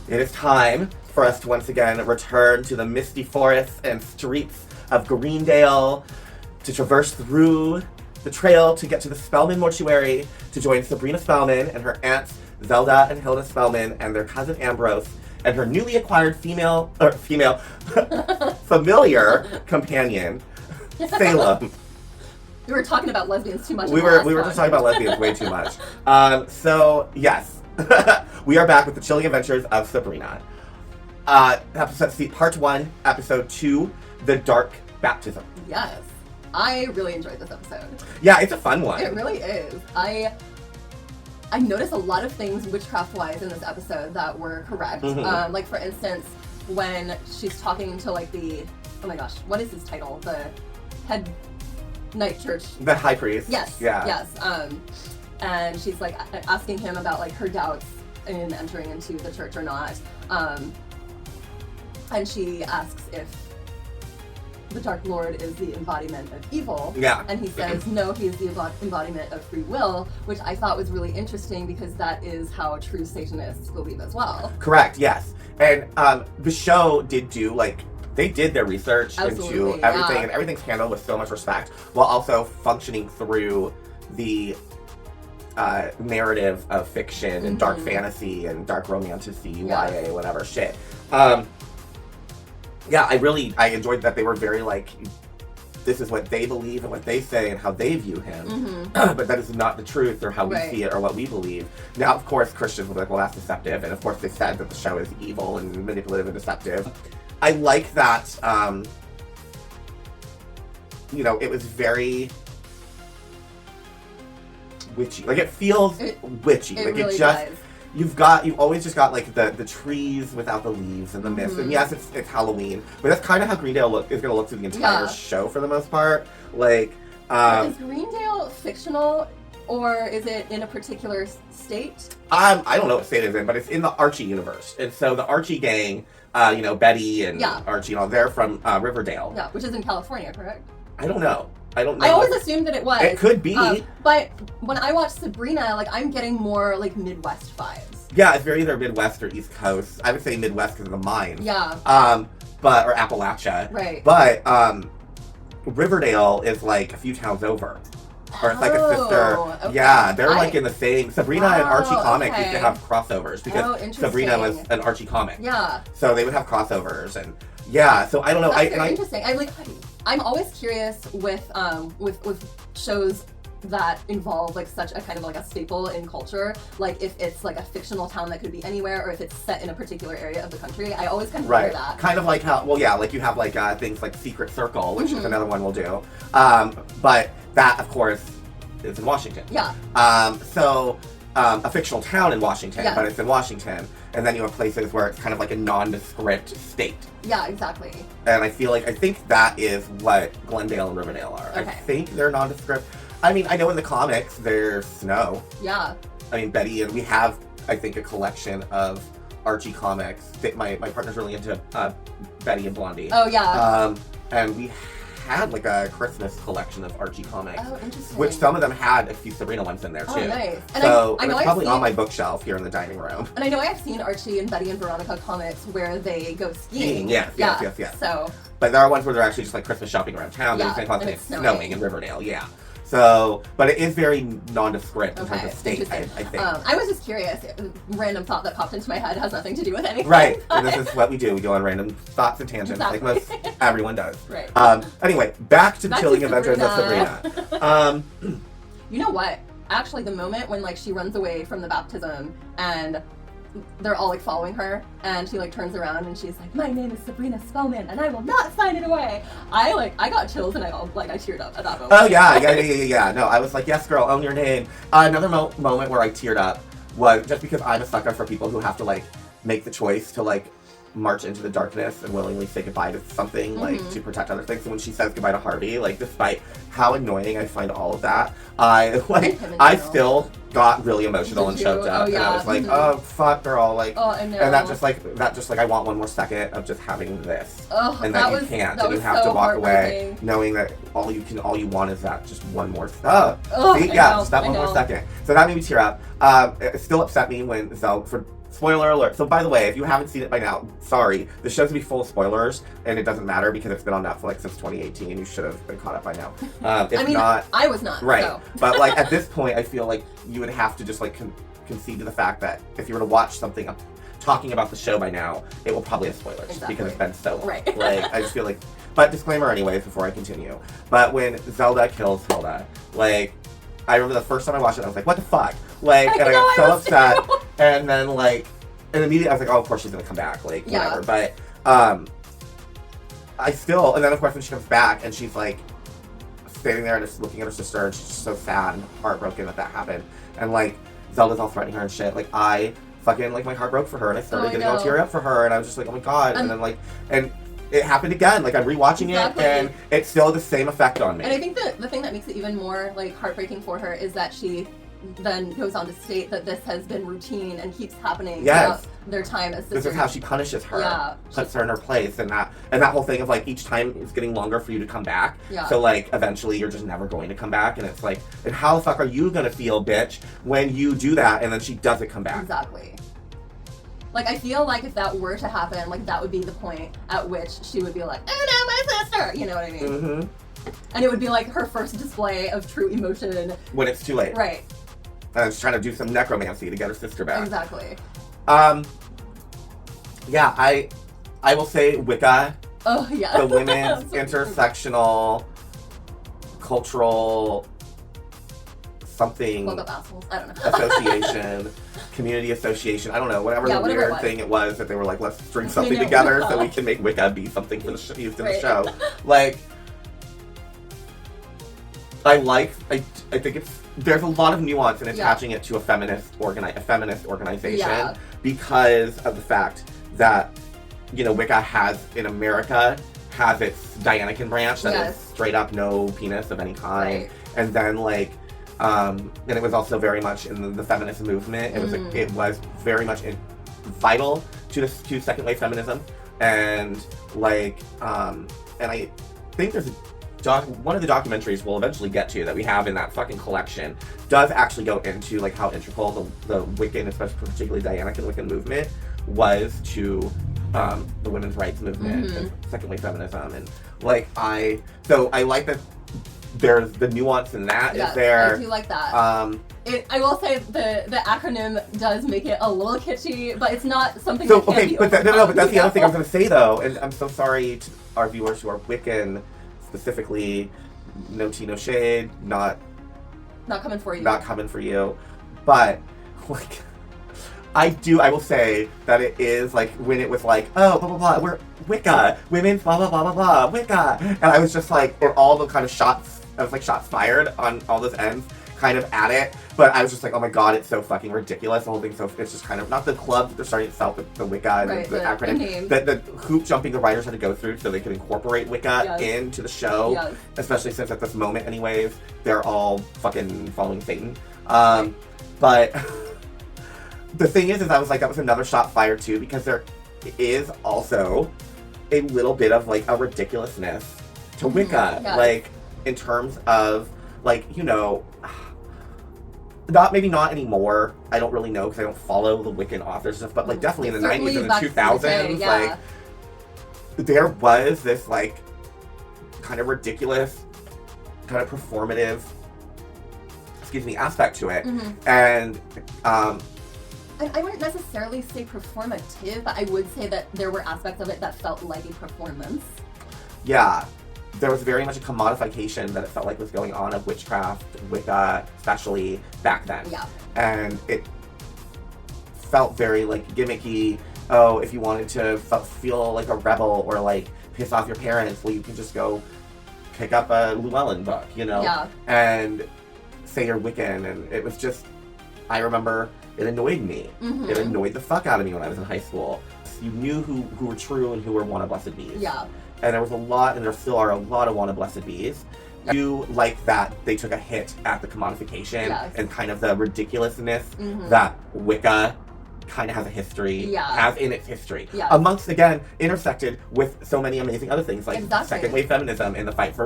it is time for us to once again return to the misty forests and streets of Greendale, to traverse through the trail to get to the Spellman mortuary to join Sabrina Spellman and her aunts Zelda and Hilda Spellman and their cousin Ambrose and her newly acquired familiar companion, Salem. We were talking about lesbians too much. We were just talking about lesbians way too much. So yes, we are back with the chilling adventures of Sabrina. Part 1, episode 2, The Dark Baptism. Yes. I really enjoyed this episode. Yeah, it's a fun one. It really is. I noticed a lot of things witchcraft-wise in this episode that were correct. Mhm. Like, for instance, when she's talking to, like, oh my gosh, what is his title? The head night church. The high priest. Yes. Yeah. Yes. And she's, like, asking him about, like, her doubts in entering into the church or not. And she asks if the Dark Lord is the embodiment of evil. Yeah. And he says, no, he is the embodiment of free will, which I thought was really interesting because that is how true Satanists believe as well. Correct, yes. And the show did do, like, they did their research Absolutely, into everything, yeah. and everything's handled with so much respect, while also functioning through the narrative of fiction and dark fantasy and dark romantasy, Yes. YA, whatever shit. Yeah, I enjoyed that they were very like, this is what they believe and what they say and how they view him, but that is not the truth or how we Right. see it or what we believe. Now, of course, Christians will be like, well, that's deceptive, and of course they said that the show is evil and manipulative and deceptive. I like that, you know, it was very witchy. Like, it feels witchy. It like, really it just, does. you've always just got like the trees without the leaves and the mist. And yes, it's Halloween, but that's kind of how Greendale is going to look through the entire show for the most part. Like, is Greendale fictional, or is it in a particular state? I don't know what state it's in, but it's in the Archie universe. And so the Archie gang, you know, Betty and Archie, you know, they're from Riverdale. Yeah, which is in California, correct? I don't know. I always assumed that it was. It could be. But when I watch Sabrina, like, I'm getting more like Midwest vibes. Yeah, it's very either Midwest or East Coast. I would say Midwest because of the mines. Yeah. Or Appalachia. Right. But Riverdale is like a few towns over. Or it's like a sister. Okay. Yeah, they're like in the same. Sabrina and Archie comics used to okay. have crossovers because Sabrina was an Archie comic. Yeah. So they would have crossovers and yeah. So I don't know. That's very interesting. I'm always curious with shows that involve like such a kind of like a staple in culture, like if it's like a fictional town that could be anywhere or if it's set in a particular area of the country. I always kind of wonder that. Kind of like how, well, yeah, like you have like things like Secret Circle, which is another one we'll do. But that, of course, is in Washington. Yeah. A fictional town in Washington, but it's in Washington. And then you have places where it's kind of like a nondescript state. Yeah, exactly. And I think that is what Glendale and Riverdale are. Okay. I think they're nondescript. I mean, I know in the comics there's snow. Yeah. I mean, Betty, and we have, I think, a collection of Archie comics. My partner's really into Betty and Blondie. Oh, yeah. And we had like a Christmas collection of Archie comics. Oh, interesting. Which some of them had a few Sabrina ones in there too. Oh, nice. And So I know it's probably on my bookshelf here in the dining room. And I know I've seen Archie and Betty and Veronica comics where they go skiing. Yes. So. But there are ones where they're actually just like Christmas shopping around town. Yeah, They're constantly and it's snowing in Riverdale. Yeah. So, but it is very nondescript in terms of state, I think. I was just curious. Random thought that popped into my head has nothing to do with anything. Right. And this is what we do. We go on random thoughts and tangents like most everyone does. Right. Anyway, back to the chilling adventures of Sabrina. You know what? Actually, the moment when like she runs away from the baptism and they're all like following her, and she like turns around and she's like, "My name is Sabrina Spellman, and I will not sign it away." I got chills, and I teared up at that moment. Oh yeah. No, I was like, yes, girl, own your name. Another moment where I teared up was just because I'm a sucker for people who have to like make the choice to like march into the darkness and willingly say goodbye to something, like to protect other things. So when she says goodbye to Harvey, like despite how annoying I find all of that, I still got really emotional and choked up, and I was like, oh fuck, girl, like, I know. and that just like I want one more second of just having this, and that you was, can't, that and you was have so to walk away heartbreaking. knowing that all you want is that just one more. Just that one more second. So that made me tear up. It still upset me when spoiler alert. So by the way, if you haven't seen it by now, sorry. The show's gonna be full of spoilers, and it doesn't matter because it's been on Netflix since 2018, and you should have been caught up by now. I was not. Right. So. But like at this point, I feel like you would have to just like concede to the fact that if you were to watch something talking about the show by now, it will probably have spoilers because it's been so long. Right. Like I just feel like, but disclaimer anyways before I continue. But when Zelda kills Hilda, like I remember the first time I watched it, I was like, what the fuck? Like, and I got so upset. And then and immediately I was like, oh, of course she's gonna come back, like whatever. But I still, and then of course when she comes back and she's like standing there and just looking at her sister, and she's just so sad and heartbroken that happened. And like Zelda's all threatening her and shit. Like I fucking like my heart broke for her, and I started getting all teary up for her, and I was just like, oh my god. And then like it happened again. Like I'm rewatching it, and it still had the same effect on me. And I think the thing that makes it even more like heartbreaking for her is that she then goes on to state that this has been routine and keeps happening throughout their time as sisters. This is how she punishes her, puts her in her place, and that whole thing of like each time it's getting longer for you to come back. Yeah. So like eventually you're just never going to come back, and it's like, and how the fuck are you gonna feel, bitch, when you do that and then she doesn't come back? Exactly. Like I feel like if that were to happen, like that would be the point at which she would be like, "Oh no, my sister!" You know what I mean? Mm-hmm. And it would be like her first display of true emotion when it's too late. Right. And she's trying to do some necromancy to get her sister back. Exactly. Yeah, I will say Wicca. Oh yeah. The women's intersectional cultural something assholes. I don't know. association, community association. I don't know, whatever the weird thing it was that they were like, let's string something together so we can make Wicca be something for the used in the show. Like, I think there's a lot of nuance in attaching it to a feminist organization because of the fact that, you know, Wicca has in America has its Dianican branch that is straight up no penis of any kind, and then like, and it was also very much in the feminist movement. It was very much vital to second wave feminism, and like, and I think there's one of the documentaries we'll eventually get to that we have in that fucking collection does actually go into like how integral the Wiccan, especially particularly Dianican Wiccan movement, was to the women's rights movement and second wave feminism. And like I like that there's the nuance in that is there. I do like that. I will say the acronym does make it a little kitschy, but it's not something that can be but that's the other thing I was going to say though, and I'm so sorry to our viewers who are Wiccan. Specifically, no tea, no shade, not coming for you. Not coming for you. But like I will say that it is like when it was like, oh blah blah blah, we're Wicca, women's blah blah blah blah blah, Wicca. And I was just like, or all the kind of shots fired on all those ends kind of at it. But I was just like, oh my god, it's so fucking ridiculous. The whole thing, so it's just kind of not the club that they're starting itself, but the Wicca and the acronym. The hoop jumping the writers had to go through so they could incorporate Wicca into the show. Especially since at this moment, anyways, they're all fucking following Satan. But the thing is I was like, that was another shot fired too, because there is also a little bit of like a ridiculousness to Wicca, like in terms of like, you know. Not anymore. I don't really know because I don't follow the Wiccan authors stuff, but like definitely in the 90s and the 2000s, like there was this like kind of ridiculous, kind of performative, aspect to it, and I wouldn't necessarily say performative, but I would say that there were aspects of it that felt like a performance. Yeah. There was very much a commodification that it felt like was going on of witchcraft, Wicca, especially back then. Yeah. And it felt very like gimmicky. Oh, if you wanted to feel like a rebel or like piss off your parents, well, you can just go pick up a Llewellyn book, you know, Yeah. and say you're Wiccan. And it was just, I remember it annoyed me. Mm-hmm. It annoyed the fuck out of me when I was in high school. You knew who were true and who were Wanna Blessed Bees. Yeah. And there was a lot, and there still are a lot of Wanna Blessed Bees. You like that they took a hit at the commodification and kind of the ridiculousness that Wicca kind of has a history, has in its history. Amongst, again, intersected with so many amazing other things, like second wave feminism and the fight for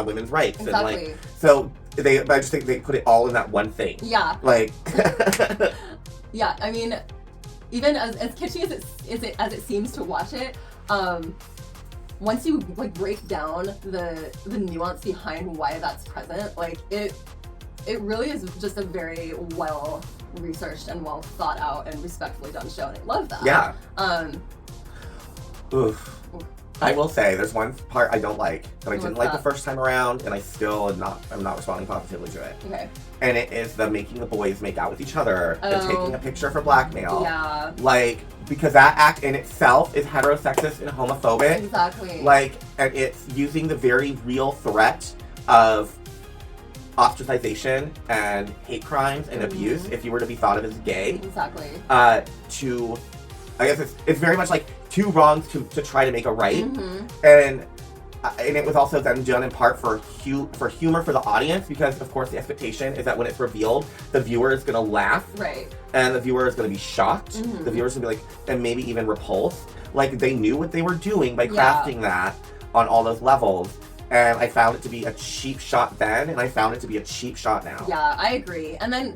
women's rights. And like, so I just think they put it all in that one thing. Yeah. Like, yeah, I mean, even as kitschy as it seems to watch it, once you like break down the nuance behind why that's present, like it really is just a very well researched and well thought out and respectfully done show, and I love that. Yeah. Oof. I will say there's one part I don't like that I didn't like the first time around, and I still am not responding positively to it. Okay. And it is the making the boys make out with each other and taking a picture for blackmail. Yeah. Like, because that act in itself is heterosexist and homophobic. Exactly. Like, and it's using the very real threat of ostracization and hate crimes and abuse, if you were to be thought of as gay. Exactly. To, I guess it's very much like two wrongs to try to make a right. And it was also then done in part for humor for the audience, because of course the expectation is that when it's revealed, the viewer is going to laugh. Right. And the viewer is going to be shocked. The viewer is going to be like, and maybe even repulsed. Like, they knew what they were doing by crafting that on all those levels. And I found it to be a cheap shot then, and I found it to be a cheap shot now. Yeah, I agree. And then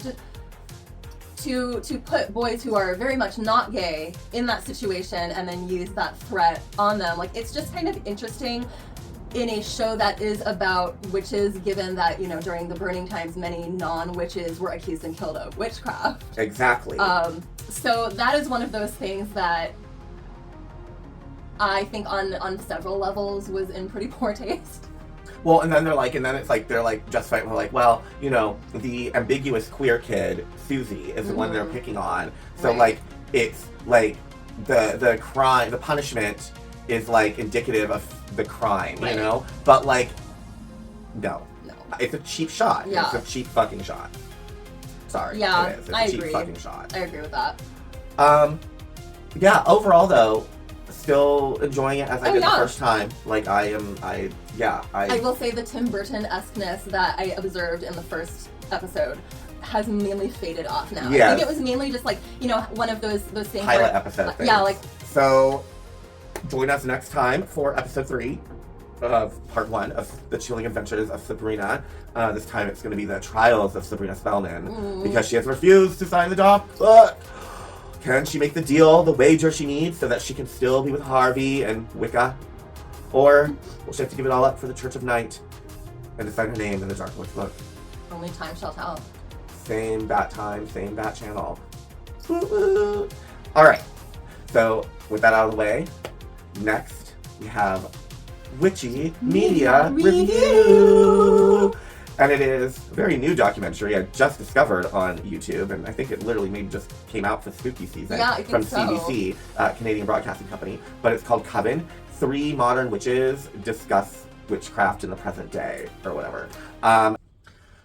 to put boys who are very much not gay in that situation and then use that threat on them, like, it's just kind of interesting in a show that is about witches, given that, you know, during the Burning Times, many non-witches were accused and killed of witchcraft. Exactly. So that is one of those things that I think on several levels was in pretty poor taste. Well, and then they're justified. We're like, well, you know, the ambiguous queer kid, Susie, is the one they're picking on. So like, it's like the crime, the punishment is like indicative of the crime, you know? But like, no. It's a cheap shot. Yeah. It's a cheap fucking shot. Sorry. Yeah, it is. It's I a cheap agree. fucking shot. I agree with that. Yeah, overall though, still enjoying it as I did the first time. Like, I will say the Tim Burton-esque-ness that I observed in the first episode has mainly faded off now. Yes. I think it was mainly just like, you know, one of those things pilot episode things. Yeah, like. So, join us next time for episode 3 of part 1 of the chilling adventures of Sabrina. This time it's going to be the trials of Sabrina Spellman, because she has refused to sign the doc. Can she make the deal, the wager she needs, so that she can still be with Harvey and Wicca? Or will she have to give it all up for the Church of Night and to sign her name in the Dark Witch book? Only time shall tell. Same bat time, same bat channel. Woo-woo. All right. So with that out of the way, next we have Witchy Media Review. And it is a very new documentary I just discovered on YouTube, and I think it literally maybe just came out for spooky season from CBC, Canadian Broadcasting Company. But it's called Coven. 3 modern witches discuss witchcraft in the present day, or whatever.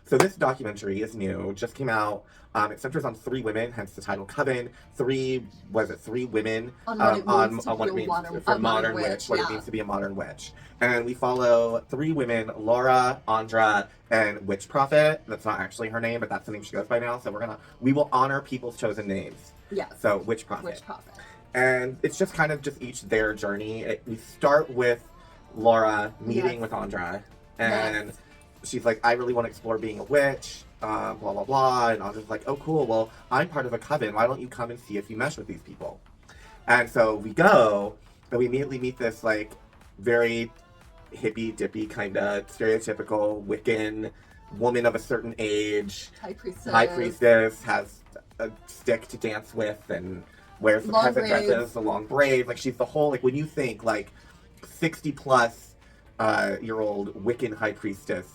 So this documentary is new, just came out. It centers on 3 women, hence the title Coven. 3 women on what it means for modern witch, what it means to be a modern witch. And we follow 3 women, Laura, Andra, and Witch Prophet. That's not actually her name, but that's the name she goes by now. So we will honor people's chosen names. Yeah. So Witch Prophet. Witch Prophet. And it's just kind of just each their journey. We start with Laura meeting with Andra, and she's like, I really want to explore being a witch, blah, blah, blah. And Andra's like, oh, cool. Well, I'm part of a coven. Why don't you come and see if you mesh with these people? And so we go, and we immediately meet this, like, very hippy-dippy kind of stereotypical Wiccan woman of a certain age. High priestess, has a stick to dance with, and wears the peasant dresses, the long braids. Like, she's the whole, like, when you think, like, 60-plus year old Wiccan high priestess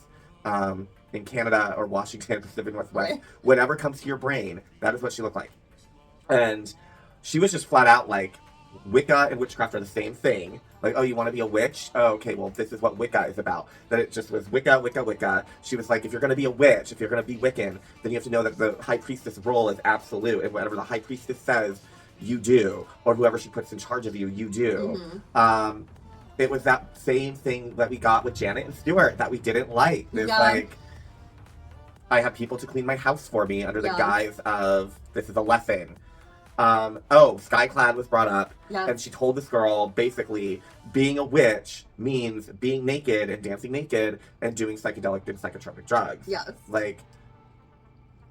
in Canada or Washington, Pacific Northwest, whatever comes to your brain, that is what she looked like. And she was just flat out like, Wicca and witchcraft are the same thing. Like, oh, you want to be a witch? Oh, okay, well, this is what Wicca is about. That it just was Wicca, Wicca, Wicca. She was like, if you're going to be a witch, if you're going to be Wiccan, then you have to know that the high priestess role is absolute. And whatever the high priestess says, you do. Or whoever she puts in charge of you, you do. It was that same thing that we got with Janet and Stuart that we didn't like. It's like, I have people to clean my house for me under the guise of, this is a lesson. Skyclad was brought up, and she told this girl, basically, being a witch means being naked and dancing naked and doing psychedelic and psychotropic drugs. Yes. Like,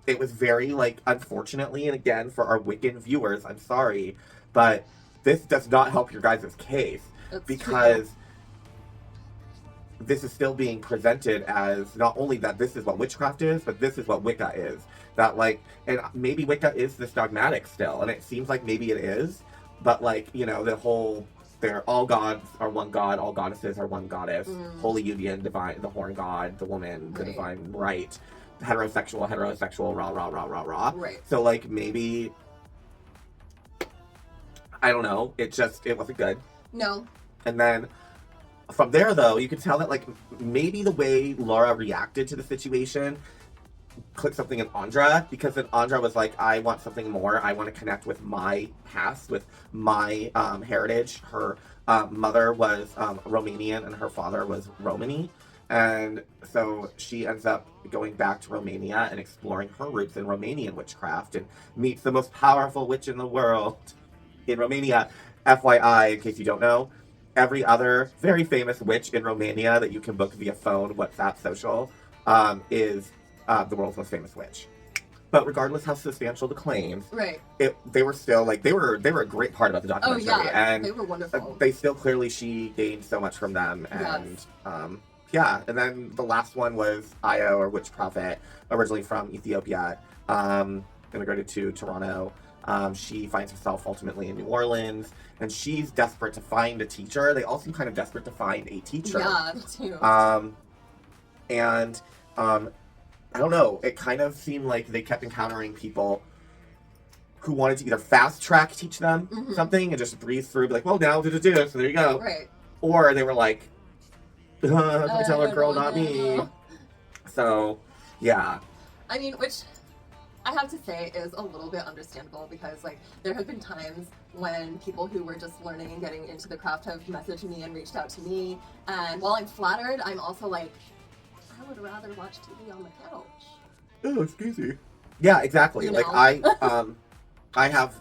it was very, like, unfortunately, and again, for our Wiccan viewers, I'm sorry, but this does not help your guys' case. That's because true. This is still being presented as not only that this is what witchcraft is, but this is what Wicca is. That, like, and maybe Wicca is this dogmatic still, and it seems like maybe it is, but, like, you know, the whole, they're all gods are one god, all goddesses are one goddess, holy union, divine, the horn god, the woman, the divine right, heterosexual, rah, rah, rah, rah, rah. Right. So, like, maybe, I don't know, it wasn't good. No. And then, from there, though, you could tell that, like, maybe the way Laura reacted to the situation clicked something in Andra, because then Andra was like, I want something more. I want to connect with my past, with my heritage. Her mother was Romanian and her father was Romani. And so she ends up going back to Romania and exploring her roots in Romanian witchcraft and meets the most powerful witch in the world in Romania. FYI, in case you don't know, every other very famous witch in Romania that you can book via phone, WhatsApp, social, is the world's most famous witch. But regardless how substantial the claims, they were still like they were a great part about the documentary. Oh yeah, and they were wonderful. They still clearly she gained so much from them, and and then the last one was Io, or Witch Prophet, originally from Ethiopia, immigrated to Toronto. She finds herself ultimately in New Orleans, and she's desperate to find a teacher. They all seem kind of desperate to find a teacher. Yeah, too. I don't know. It kind of seemed like they kept encountering people who wanted to either fast track teach them something and just breeze through, be like, well, now, so there you go. Right. Or they were like, tell her girl, not me. So, yeah. I mean, which I have to say is a little bit understandable, because like there have been times when people who were just learning and getting into the craft have messaged me and reached out to me, and while I'm flattered, I'm also like, I would rather watch TV on the couch. Oh, excuse me. Yeah, exactly. You like know? I have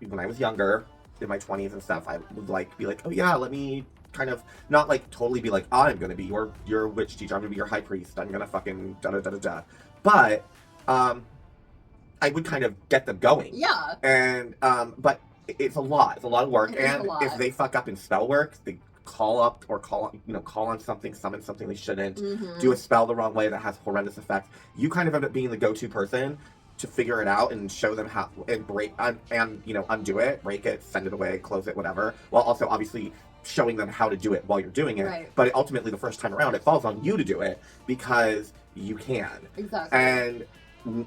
when I was younger, in my 20s and stuff, I would like be like, oh yeah, let me kind of not like totally be like, I'm gonna be your witch teacher, I'm gonna be your high priest, I'm gonna fucking da da da da da. But I would kind of get them going. Yeah. And but it's a lot. It's a lot of work. And if they fuck up in spell work, they call on something, summon something they shouldn't, do a spell the wrong way that has horrendous effects. You kind of end up being the go-to person to figure it out and show them how and undo it, break it, send it away, close it, whatever. While also obviously showing them how to do it while you're doing it. Right. But ultimately, the first time around, it falls on you to do it because you can. Exactly. And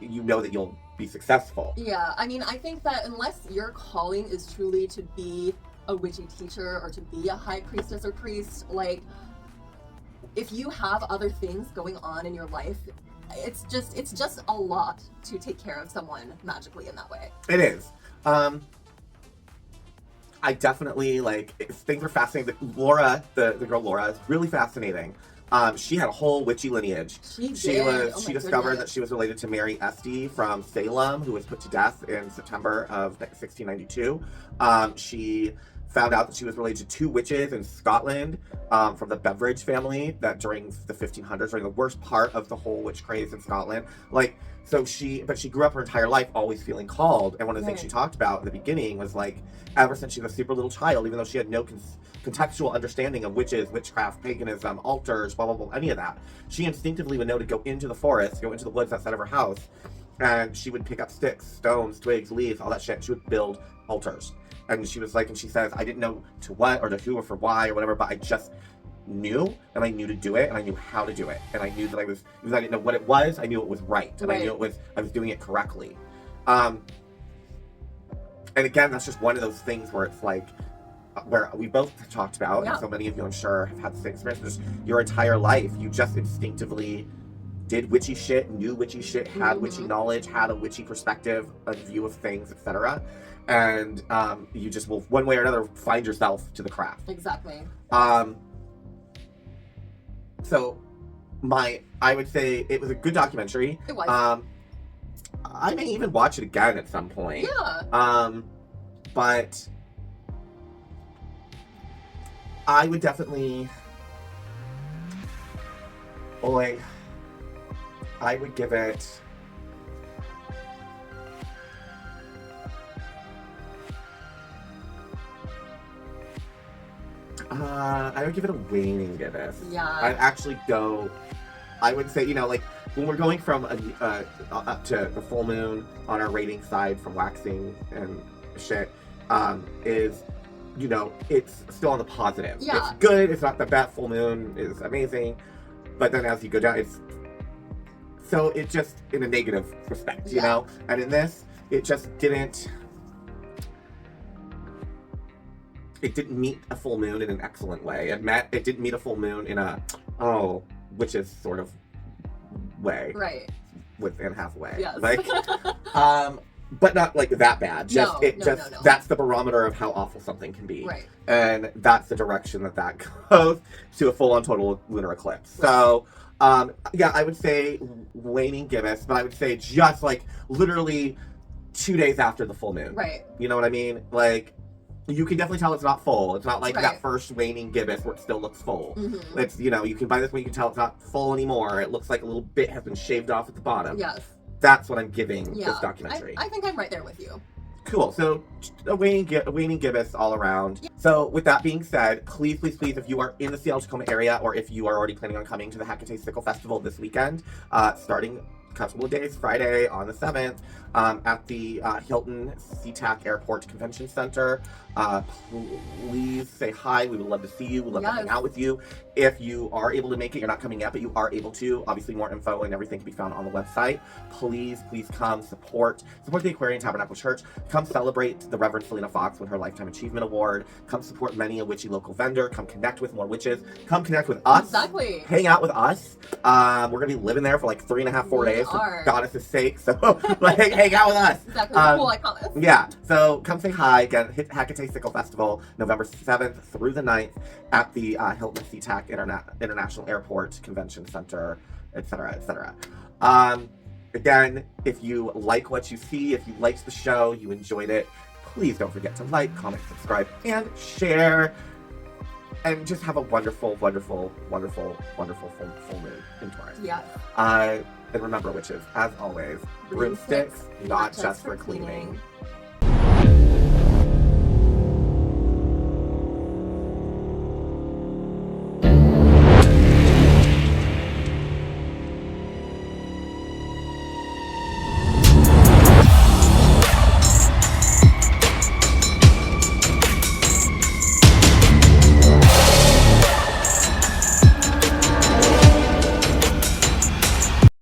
you know that you'll be successful. Yeah, I mean, I think that unless your calling is truly to be a witchy teacher or to be a high priestess or priest, like, if you have other things going on in your life, it's just a lot to take care of someone magically in that way. It is. I definitely, like, things are fascinating. Laura, the girl Laura, is really fascinating. She had a whole witchy lineage. She discovered that she was related to Mary Este from Salem, who was put to death in September of 1692. She found out that she was related to two witches in Scotland from the Beveridge family that during the 1500s, during the worst part of the whole witch craze in Scotland. But she grew up her entire life always feeling called. And one of the things she talked about in the beginning was like, ever since she was a super little child, even though she had no contextual understanding of witches, witchcraft, paganism, altars, blah, blah, blah, any of that, she instinctively would know to go into the forest, go into the woods outside of her house, and she would pick up sticks, stones, twigs, leaves, all that shit, and she would build altars. And she was like, and she says, I didn't know to what or to who or for why or whatever, but I just knew, and I knew to do it, and I knew how to do it. And I knew that even though I didn't know what it was, I knew it was right. And I knew I was doing it correctly. and again, that's just one of those things where it's like, where we both talked about, Yeah. and so many of you, I'm sure, have had the same experience. Just your entire life, you just instinctively did witchy shit, knew witchy shit, had witchy knowledge, had a witchy perspective, a view of things, etc. And you just will, one way or another, find yourself to the craft. Exactly. So I would say it was a good documentary. It was. I may even watch it again at some point. Yeah. But I would definitely, I would give it, I would give it a waning gibbous. Yeah. I'd actually go, I would say, like, when we're going from up to the full moon on our rating side from waxing and shit, is, it's still on the positive. Yeah. It's good, it's not the best. Full moon is amazing, but then as you go down, it's just in a negative respect, you know? And in this, it just didn't meet a full moon in an excellent way. It didn't meet a full moon in a, which is sort of way. Right. With Anne Hathaway. Yes. Like, but not like that bad. No. That's the barometer of how awful something can be. Right. And that's the direction that goes to a full-on total lunar eclipse. Right. So, I would say waning gibbous, but I would say just like literally 2 days after the full moon. Right. You know what I mean? Like, you can definitely tell it's not full. It's not like Right. that first waning gibbous where it still looks full. Mm-hmm. It's, you can buy this one, you can tell it's not full anymore. It looks like a little bit has been shaved off at the bottom. Yes. That's what I'm giving this documentary. I think I'm right there with you. Cool. So a waning gibbous all around. Yeah. So with that being said, please, if you are in the Seattle-Tacoma area, or if you are already planning on coming to the HEKA-TEA Sickle Festival this weekend, starting a couple of days, Friday on the 7th, at the Hilton SeaTac Airport Convention Center. Please say hi. We would love to see you. We'd love to hang out with you. If you are able to make it, you're not coming yet, but you are able to. Obviously, more info and everything can be found on the website. Please come support the Aquarian Tabernacle Church. Come celebrate the Reverend Selena Fox with her Lifetime Achievement Award. Come support many a witchy local vendor. Come connect with more witches. Come connect with us. Exactly. Hang out with us. We're gonna be living there for like 3.5, 4 days for goddess's sake. So like, hang out with us. Exactly. Cool, I promise. Yeah. So come say hi again. Hit HEKA-TEA Sickle Festival, November 7th through the 9th at the Hilton SeaTac International Airport Convention Center, etc., etc. Again, if you like what you see, if you liked the show, you enjoyed it, please don't forget to like, comment, subscribe, and share. And just have a wonderful, wonderful, wonderful, wonderful full moon in Taurus. Yes. And remember, witches, as always, broomsticks, not just for cleaning.